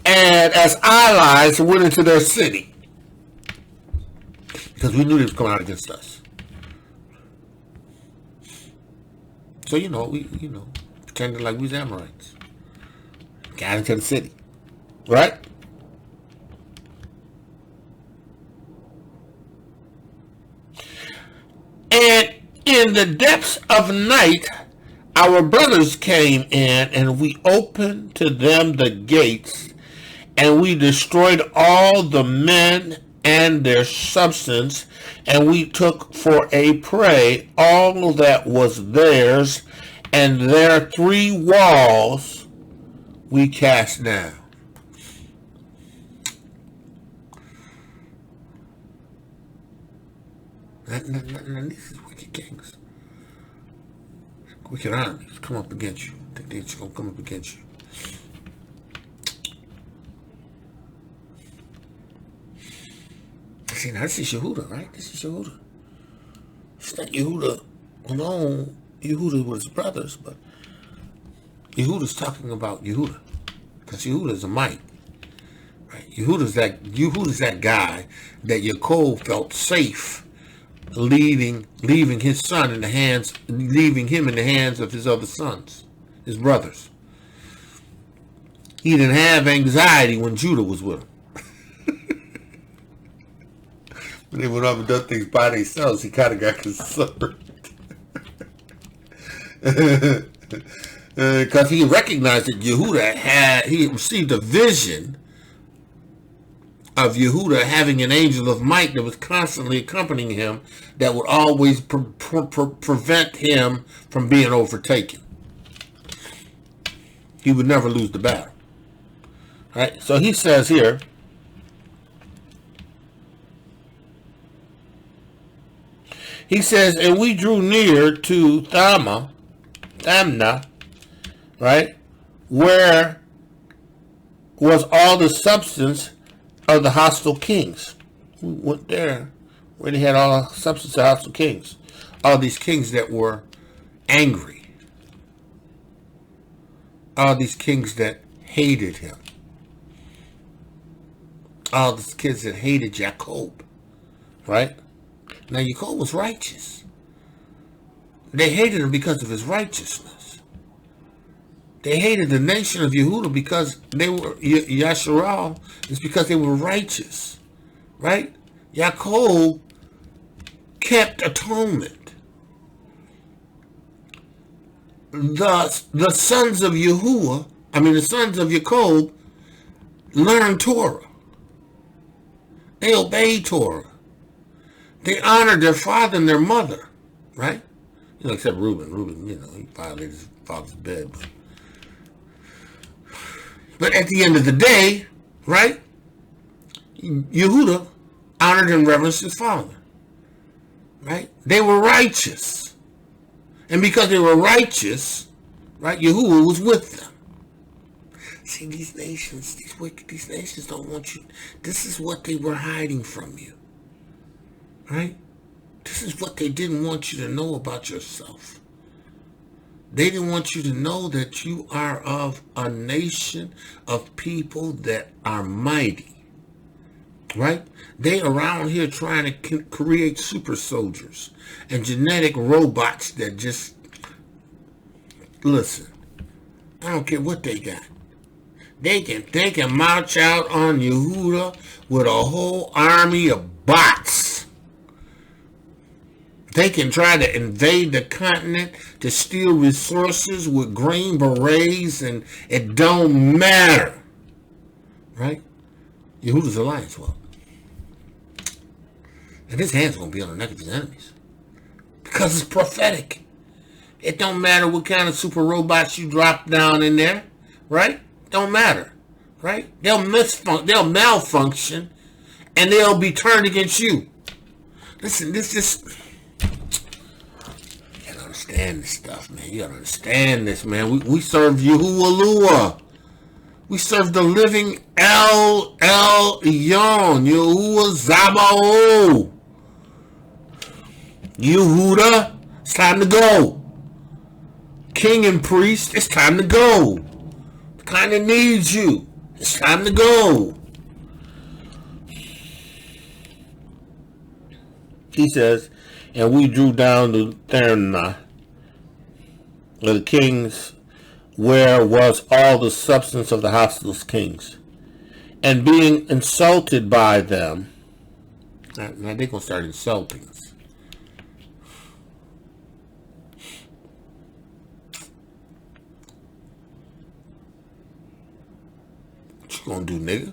And as allies went into their city, because we knew they was coming out against us. So we pretended like we was Amorites. Got into the city, right? And in the depths of night, our brothers came in, and we opened to them the gates, and we destroyed all the men and their substance, and we took for a prey all that was theirs, and their 3 walls we cast down. And these is wicked kings. Wicked armies come up against you. Think they're just going to come up against you. See, now this is Yahudah, right? This is Yahudah. It's not Yahudah alone. Yahudah with his brothers, but Yahudah's talking about Yahudah. Because Yahudah is a might. Right? Yahudah's that guy that Yaakov felt safe leaving his son in the hands, leaving him in the hands of his other sons, his brothers. He didn't have anxiety when Judah was with him. When they went off and done things by themselves, he kind of got concerned. Because he recognized that Yahudah he received a vision of Yahudah having an angel of might that was constantly accompanying him, that would always prevent him from being overtaken. He would never lose the battle. Right? So he says here, he says, and we drew near to Thamna, right, where was all the substance of the hostile kings. We went there where they had all the substance of hostile kings. All these kings that were angry. All these kings that hated him. All these kids that hated Jacob, right? Now, Yaakov was righteous. They hated him because of his righteousness. They hated the nation of Yahudah because they were, Yasharal, is because they were righteous, right? Yaakov kept atonement. The sons of Yahuwah, the sons of Yaakov, learned Torah. They obeyed Torah. They honored their father and their mother, right? Except Reuben. Reuben, he violated his father's bed. But at the end of the day, right? Yahudah honored and reverenced his father, right? They were righteous. And because they were righteous, right, Yahuwah was with them. See, these nations don't want you. This is what they were hiding from you, right? This is what they didn't want you to know about yourself. They didn't want you to know that you are of a nation of people that are mighty, right? They around here trying to create super soldiers and genetic robots that just, listen, I don't care what they got. They can march out on Yahudah with a whole army of bots. They can try to invade the continent to steal resources with green berets, and it don't matter, right? Yahudah's alliance will. And his hand's going to be on the neck of his enemies. Because it's prophetic. It don't matter what kind of super robots you drop down in there, right? Don't matter, right? They'll malfunction, and they'll be turned against you. Listen, you gotta understand this stuff, man. You gotta understand this, man. We serve Yahuwah. We serve the living El Elyon, Yahuwah Zabao. Yahudah, it's time to go. King and priest, it's time to go. The kind that needs you. It's time to go. He says, and we drew down the Therna of the kings, where was all the substance of the hostile kings. And being insulted by them, now they're going to start insulting us. What you going to do, nigga?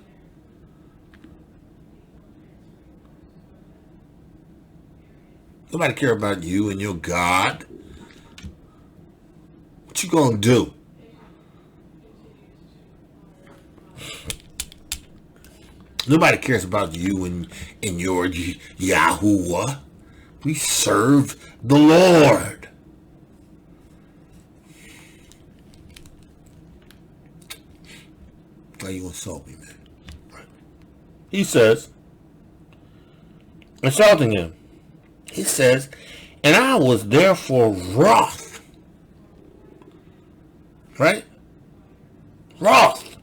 Nobody care about you and your God. What you gonna do? Nobody cares about you and your Yahuwah. We serve the Lord. Why you insult me, man? He says, insulting him. He says, and I was therefore wroth. Right? Wroth.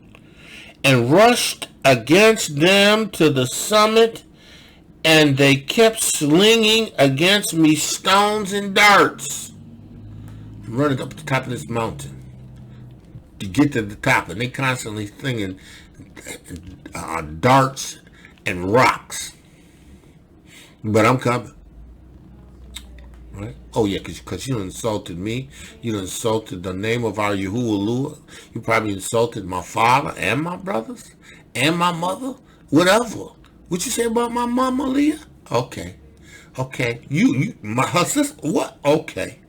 And rushed against them to the summit, and they kept slinging against me stones and darts. I'm running up the top of this mountain to get to the top, and they constantly slinging darts and rocks. But I'm coming. Right? Oh yeah, because you insulted me. You insulted the name of our Yahuwah. You probably insulted my father and my brothers and my mother. Whatever. What you say about my mama, Leah? Okay. Her sister? What? Okay.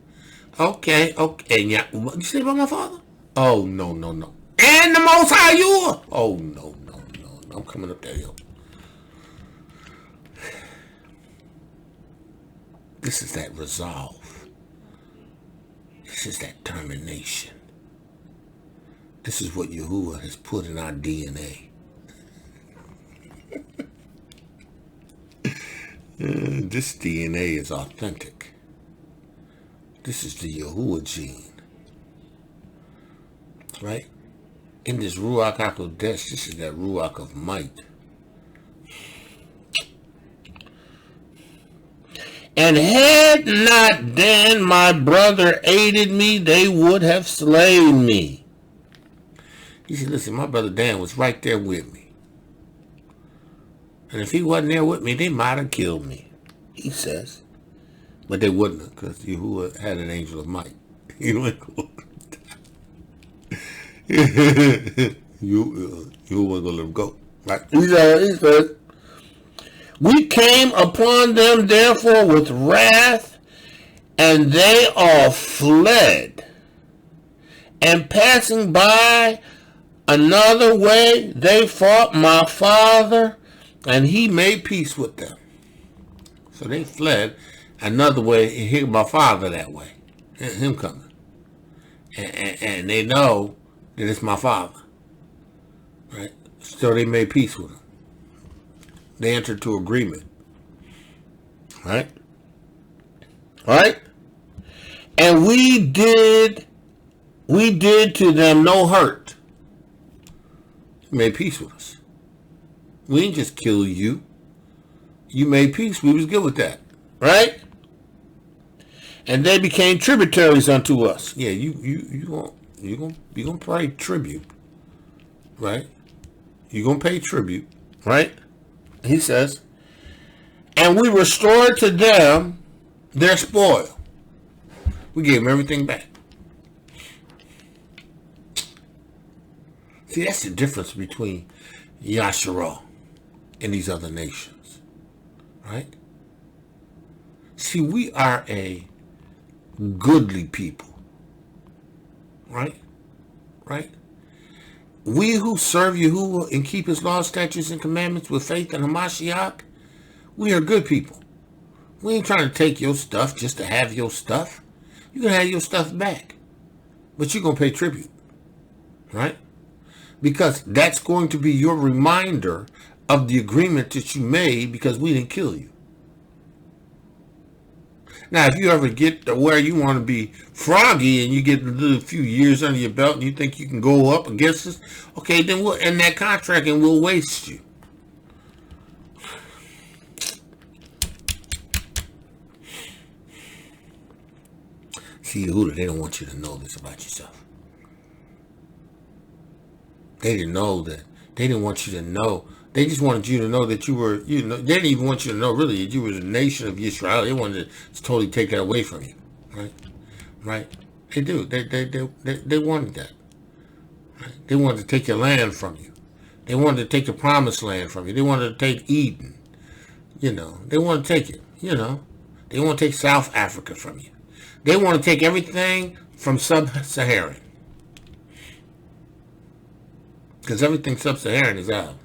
Yeah. What you say about my father? Oh, no. And the Most High Yahuwah? Oh, no. I'm coming up that hill. This is that resolve. This is that determination. This is what Yahuwah has put in our DNA. This DNA is authentic. This is the Yahuwah gene. Right? In this Ruach HaKodesh, this is that Ruach of might. And had not then my brother aided me, they would have slain me. He said, listen, my brother Dan was right there with me. And if he wasn't there with me, they might have killed me, he says. But they wouldn't have, because Yahudah had an angel of might. You ain't going you wasn't going to let him go. Right? He said, we came upon them, therefore, with wrath, and they all fled. And passing by another way, they fought my father, and he made peace with them. So they fled another way, and hit my father that way. Him coming. And they know that it's my father. Right? So they made peace with him. They entered to agreement. Right? Right? And we did to them no hurt. He made peace with us. We didn't just kill you. You made peace. We was good with that. Right? And they became tributaries unto us. Yeah, you gonna pay tribute. Right? You gonna pay tribute. Right? He says, and we restored to them their spoil. We gave them everything back. See, that's the difference between Yasharal and these other nations. Right? See, we are a goodly people. Right? Right? We who serve Yahudah and keep his laws, statutes, and commandments with faith in Hamashiach, we are good people. We ain't trying to take your stuff just to have your stuff. You can have your stuff back. But you're going to pay tribute. Right? Because that's going to be your reminder of the agreement that you made because we didn't kill you. Now, if you ever get to where you want to be froggy and you get a few years under your belt and you think you can go up against us, okay, then we'll end that contract and we'll waste you. See, Yahudah, they don't want you to know this about yourself. They didn't know that. They didn't want you to know. They just wanted you to know that you were, they didn't even want you to know really that you were the nation of Israel. They wanted to totally take that away from you. Right? Right? They do. They wanted that. Right? They wanted to take your land from you. They wanted to take the promised land from you. They wanted to take Eden. They want to take it. They want to take South Africa from you. They want to take everything from sub-Saharan. Because everything sub-Saharan is ours.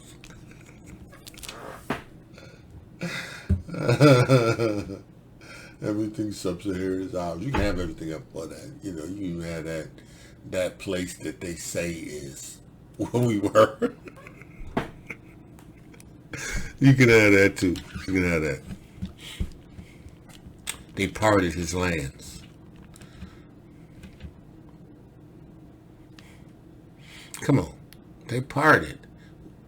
Everything sub-Saharan is ours. You can have everything up for that. You can have that place that they say is where we were. You can have that too. You can have that. They parted his lands. Come on. They parted.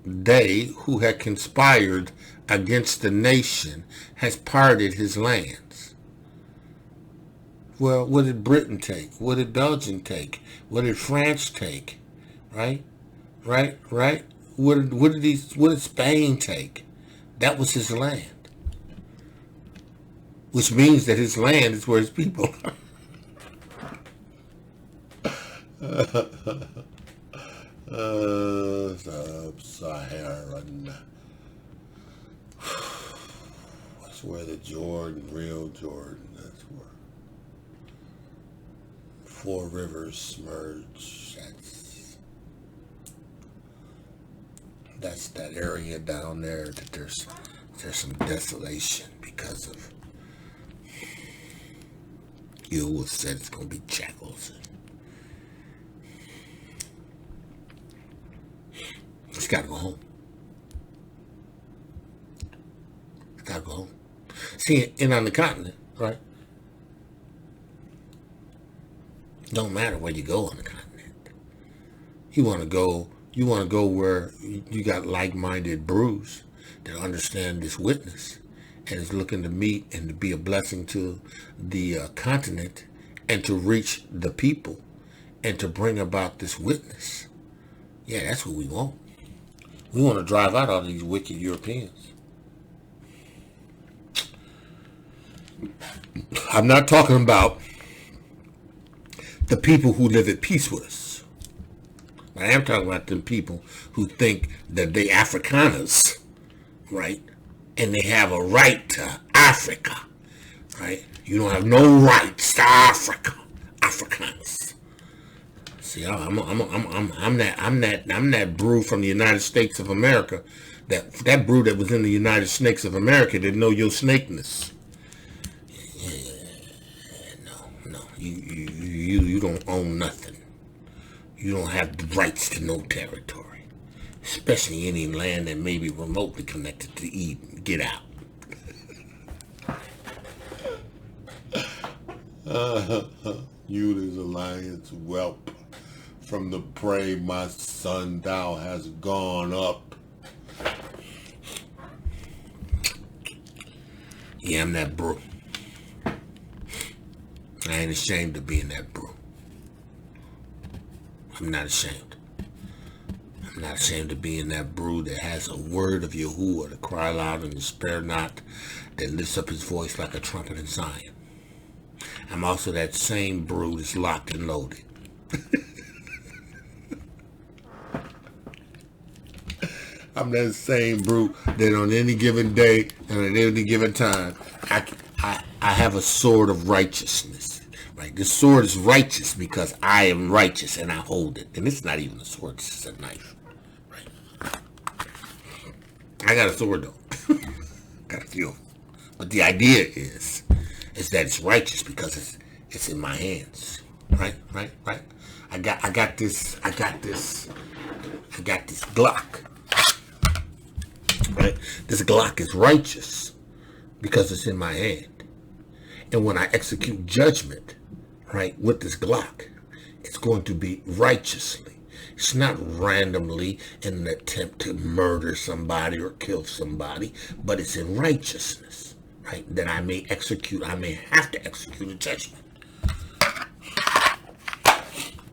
They who had conspired against the nation has parted his lands. Well, what did Britain take? What did Belgium take? What did France take? Right? What did Spain take? That was his land. Which means that his land is where his people are. Sub-Saharan. That's where the real Jordan, that's where 4 rivers merge. That's that area down there that there's some desolation because of Yahudah said it's going to be jackals. It's got to go home. It's got to go home. See, and on the continent, right? Don't matter where you go on the continent. You want to go where you got like-minded brews that understand this witness and is looking to meet and to be a blessing to the continent and to reach the people and to bring about this witness. Yeah, that's what we want. We want to drive out all these wicked Europeans. I'm not talking about the people who live at peace with us. I am talking about them people who think that they Afrikaners, right? And they have a right to Africa, right? You don't have no rights to Africa, Afrikaners. See, I'm that brew from the United States of America. That brew that was in the United States of America didn't know your snakeness. No, you don't own nothing. You don't have the rights to no territory, especially any land that may be remotely connected to Eden. Get out. Yahudah's alliance whelp. From the prey, my son, thou hast gone up. Yeah, I'm that brew. I ain't ashamed of being that brew. I'm not ashamed. I'm not ashamed of being that brew that has a word of Yahudah to cry loud and despair not, that lifts up his voice like a trumpet in Zion. I'm also that same brew that's locked and loaded. I'm that same brew that on any given day and at any given time, I have a sword of righteousness. Right? This sword is righteous because I am righteous and I hold it. And it's not even a sword, it's just a knife. Right? I got a sword though. Got a few. But the idea is that it's righteous because it's in my hands. Right? I got this Glock. Right? This Glock is righteous because it's in my hand. And when I execute judgment, right, with this Glock, it's going to be righteously. It's not randomly in an attempt to murder somebody or kill somebody, but it's in righteousness, right, that I may have to execute a judgment.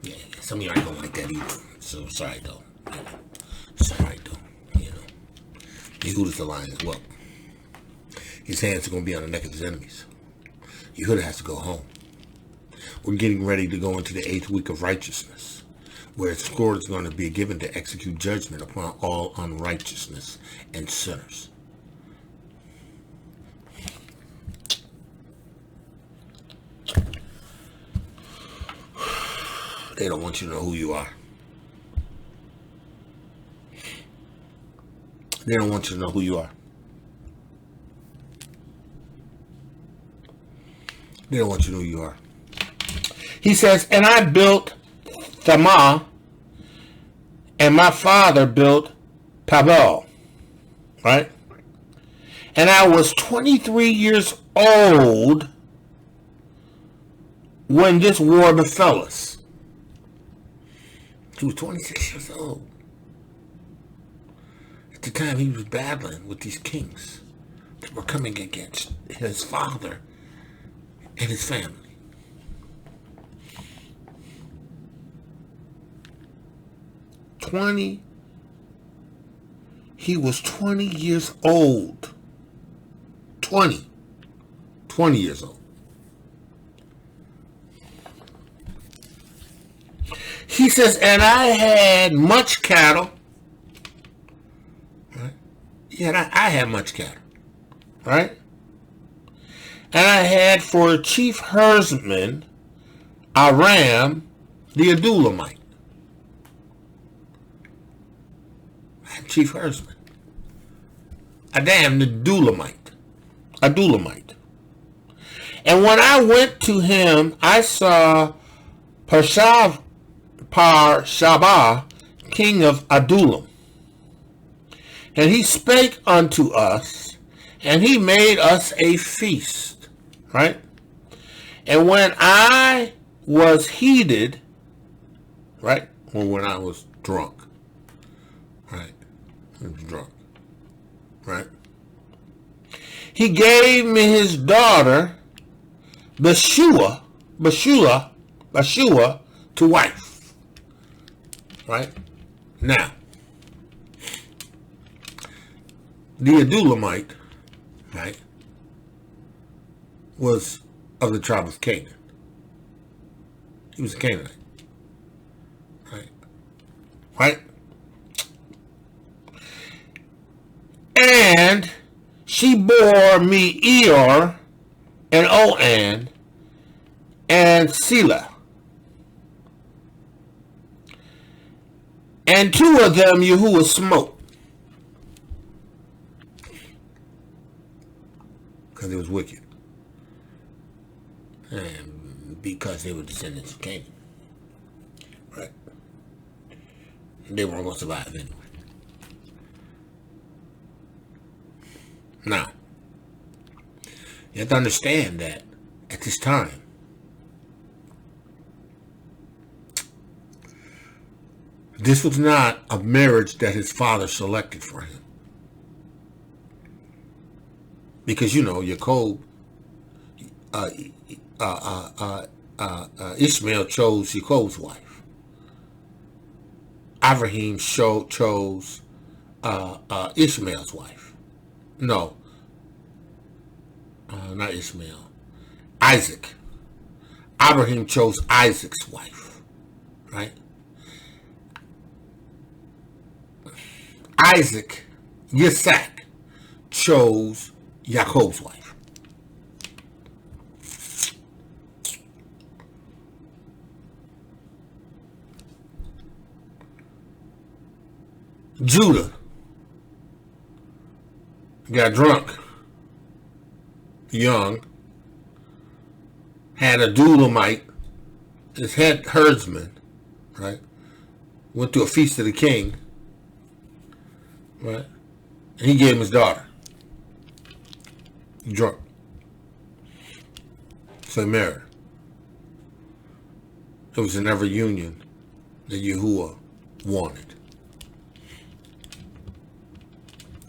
Yeah, some of y'all don't like that either. So sorry though. Sorry though. Yahudah's alliance, well, his hands are going to be on the neck of his enemies. Yahudah has to go home. We're getting ready to go into the 8th week of righteousness, where its sword is going to be given to execute judgment upon all unrighteousness and sinners. They don't want you to know who you are. They don't want you to know who you are. They don't want you to know who you are. He says, and I built Thamah, and my father built Tabal. Right? And I was 23 years old when this war befell us. He was 26 years old. At the time he was battling with these kings that were coming against his father and his family. He was 20 years old. 20 years old. He says, and I had much cattle. Right? Yeah, I had much cattle. Right? And I had for chief herdsman Aram the Adulamite. Chief herdsman. Adam the Adulamite. And when I went to him, I saw Parshava, king of Adullam. And he spake unto us, and he made us a feast. Right? And when I was heated, right? Or when I was drunk. Right? I was drunk. Right? He gave me his daughter, Bathsheba, to wife. Right? Now, the Adulamite, right, was of the tribe of Canaan. He was a Canaanite. Right? Right? And she bore me Eor and Onan and Selah. And two of them Yahudah smote. Because it was wicked. And because they were descendants of Canaan. Right? They weren't going to survive anyway. Now, you have to understand that at this time, this was not a marriage that his father selected for him. Because, you know, Jacob, Ishmael chose Jacob's wife. Abraham chose Ishmael's wife. No, not Ishmael. Isaac. Abraham chose Isaac's wife, right? Yitzhak, chose Jacob's wife. Judah got drunk, young, had a Dulamite, his head herdsman, right? Went to a feast of the king, right? And he gave him his daughter. Drunk. So he married her. It was another union that Yahudah wanted.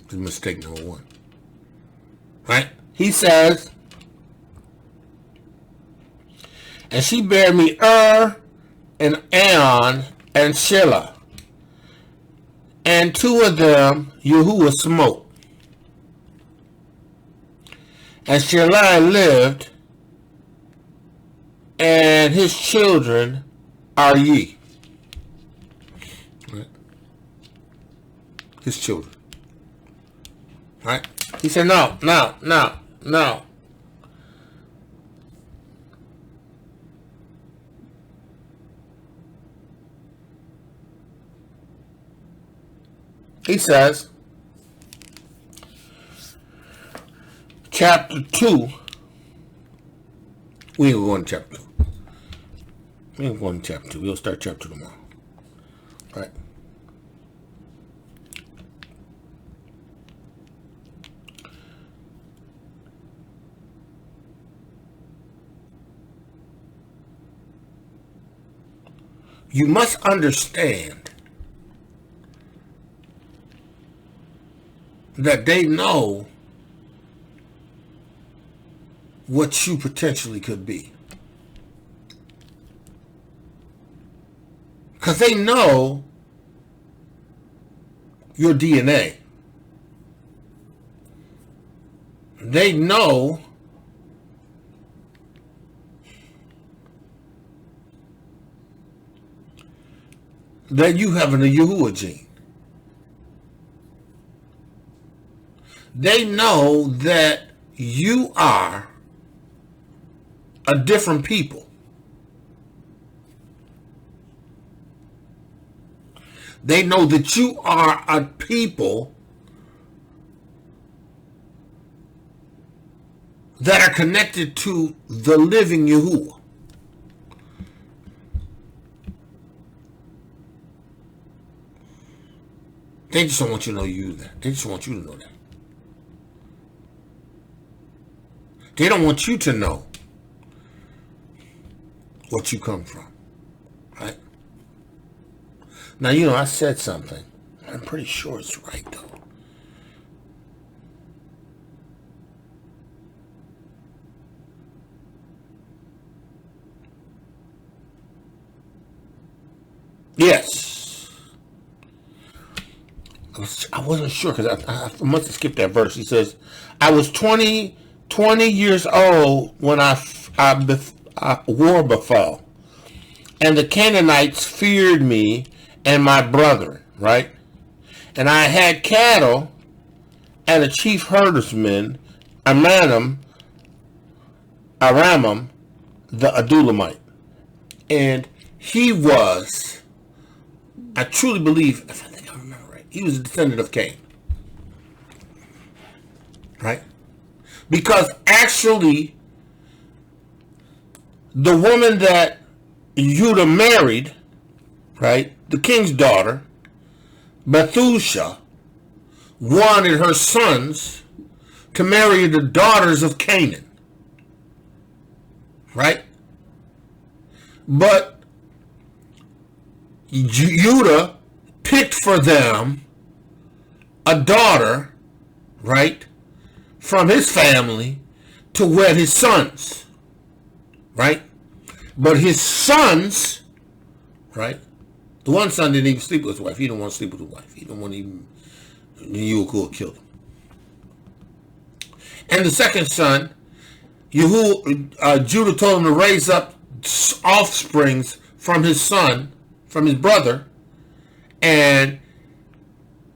It's mistake number one. Right? He says, and she bare me and Aon and Shelah. And two of them Yahudah smote. And Shelah lived, and his children are ye. Right? His children. Right? He said, no. He says, chapter 2, we ain't going to chapter 2. We ain't going to chapter 2. We'll start chapter 2 tomorrow. Right? You must understand that they know what you potentially could be. Because they know your DNA. They know that you have a Yahudah gene. They know that you are a different people. They know that you are a people that are connected to the living Yahudah. They just don't want you to know you that. They just want you to know that. They don't want you to know what you come from. Right? Now, you know, I said something. I'm pretty sure it's right, though. Yes. I wasn't sure because I must have skipped that verse. He says, I was 20 years old when war befell, and the Canaanites feared me and my brethren, right? And I had cattle and a chief herdsman, Aramam, the Adulamite. And he was, I truly believe, if I think I remember right, he was a descendant of Cain. Right? Because actually, the woman that Yahudah married, right, the king's daughter, Bethusha, wanted her sons to marry the daughters of Canaan. Right? But Yahudah picked for them a daughter, right, from his family to wed his sons. Right? But his sons, right, the one son didn't even sleep with his wife. He didn't want to sleep with his wife. He didn't want to even, Yahudah killed him. And the second son, Judah told him to raise up offsprings from his son, from his brother, and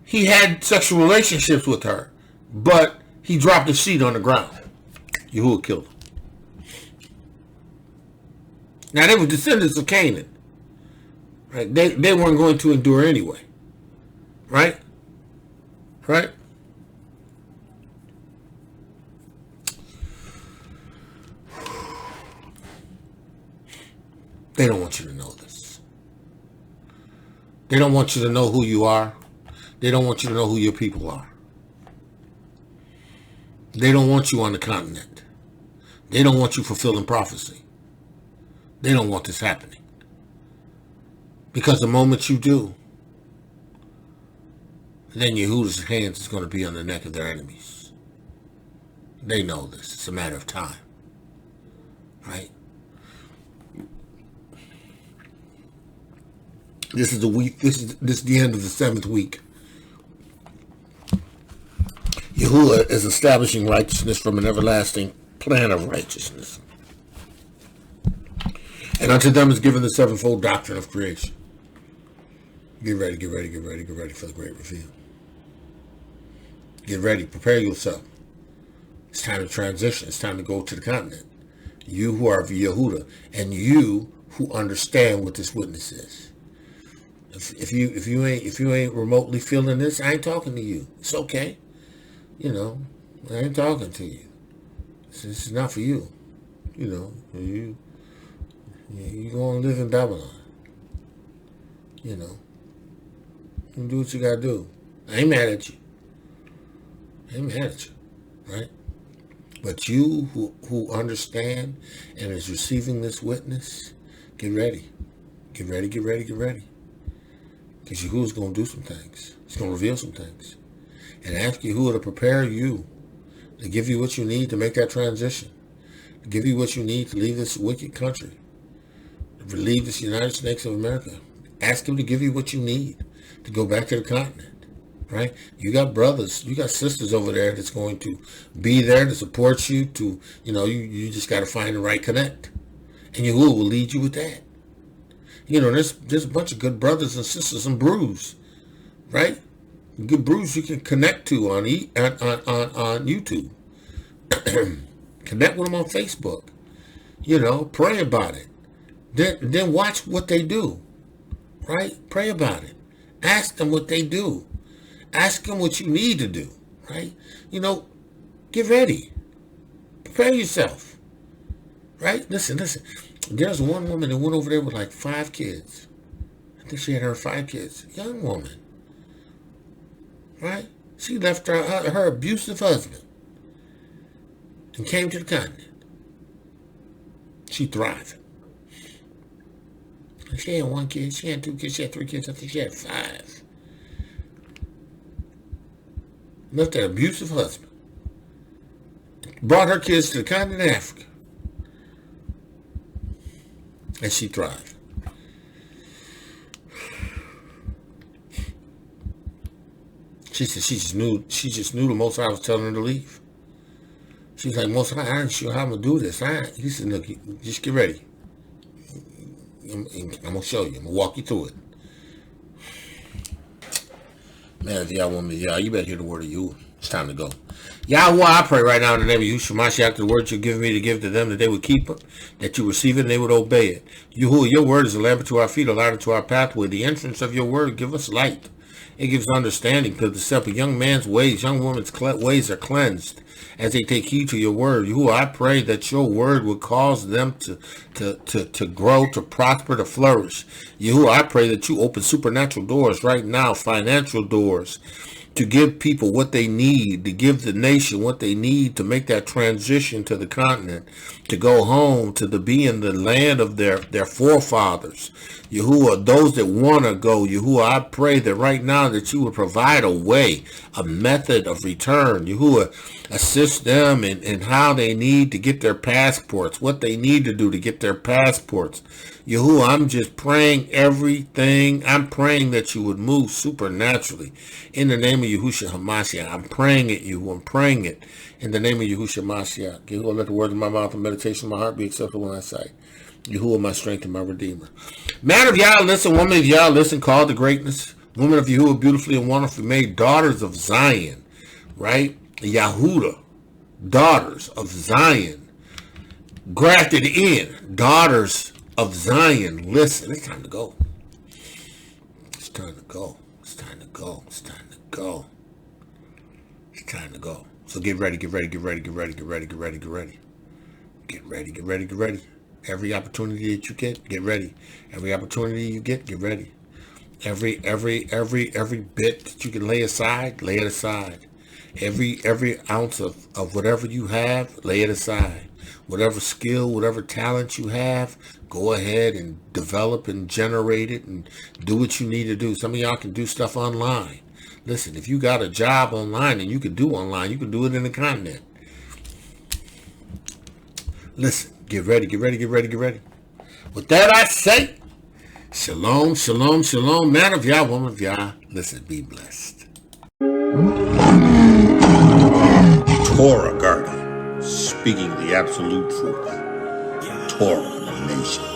he had sexual relationships with her, but he dropped the seed on the ground. Yahudah killed him. Now, they were descendants of Canaan. Right? They weren't going to endure anyway. Right? Right? They don't want you to know this. They don't want you to know who you are. They don't want you to know who your people are. They don't want you on the continent. They don't want you fulfilling prophecy. They don't want this happening. Because the moment you do, then Yahudah's hands is going to be on the neck of their enemies. They know this. It's a matter of time. Right? This is the week. This is the end of the 7th week. Yahudah is establishing righteousness from an everlasting plan of righteousness. And unto them is given the sevenfold doctrine of creation. Get ready, get ready, get ready, get ready for the great reveal. Get ready, prepare yourself. It's time to transition. It's time to go to the continent. You who are Yahudah, and you who understand what this witness is. If you ain't remotely feeling this, I ain't talking to you. It's okay. You know, I ain't talking to you. This is not for you. You know, you going to live in Babylon. You know, you do what you got to do. I ain't mad at you. I ain't mad at you, right? But you who understand and is receiving this witness, get ready. Get ready, get ready, get ready. Because Yahuwah's going to do some things. He's going to reveal some things. And ask Yahuwah to prepare you, to give you what you need to make that transition, to give you what you need to leave this wicked country, to leave this United States of America. Ask him to give you what you need to go back to the continent, right? You got brothers, you got sisters over there that's going to be there to support you, to, you just got to find the right connect. And Yahuwah will lead you with that. There's a bunch of good brothers and sisters and brews, right? Good brews you can connect to on YouTube. Connect with them on Facebook. Pray about it. Then watch what they do, right? Pray about it. Ask them what they do. Ask them what you need to do, right? Get ready. Prepare yourself, right? Listen. There's one woman that went over there with like 5 kids. I think she had her 5 kids. Young woman. Right? She left her abusive husband and came to the continent. She thrived. She had 1 kid. She had 2 kids. She had 3 kids. I think she had 5. Left that abusive husband. Brought her kids to the continent of Africa. And she thrived. She said she just knew the Most High was telling her to leave. She's like, Most High, I ain't sure how I'm going to do this. He said, look, just get ready. I'm going to show you. I'm going to walk you through it. Man, if y'all want me, y'all, you better hear the word of you. It's time to go. Yahudah, I pray right now in the name of Yahushua Mashiach, the word you're giving me to give to them, that they would keep it, that you receive it, and they would obey it. Yahudah, your word is a lamp to our feet, a light unto our pathway. The entrance of your word give us light. It gives understanding to the simple. Young man's ways, young woman's ways are cleansed as they take heed to your word. Yahudah, I pray that your word would cause them to grow, to prosper, to flourish. Yahudah, I pray that you open supernatural doors right now, financial doors, to give people what they need, to give the nation what they need to make that transition to the continent, to go home, to be in the land of their forefathers. Yahudah, those that want to go, Yahudah, I pray that right now that you would provide a way, a method of return. Yahudah, assist them in how they need to get their passports, what they need to do to get their passports. Yahudah, I'm just praying everything. I'm praying that you would move supernaturally. In the name of Yahushua HaMashiach, I'm praying it, Yahudah. I'm praying it. In the name of Yahushua HaMashiach. Yahudah, let the words of my mouth and meditation of my heart be acceptable in thy sight. Yahudah, my strength and my redeemer. Man of Yah, listen. Woman of Yah, listen. Called to greatness. Woman of Yahudah, beautifully and wonderfully made. Daughters of Zion. Right? Yahudah. Daughters of Zion. Grafted in. Daughters of Zion. Listen, it's time to go. It's time to go. It's time to go. It's time to go. It's time to go. So get ready, get ready, get ready, get ready, get ready, get ready, get ready. Get ready, get ready, get ready. Every opportunity that you get ready. Every opportunity you get ready. Every bit that you can lay aside, lay it aside. Every ounce of whatever you have, lay it aside. Whatever skill, whatever talent you have, go ahead and develop and generate it and do what you need to do. Some of y'all can do stuff online. Listen, if you got a job online and you can do online, you can do it in the continent. Listen, get ready, get ready, get ready, get ready. With that I say, shalom, shalom, shalom. Man of Yah, woman of Yah, listen, be blessed. Torah Garden, speaking the absolute truth. Torah Nation.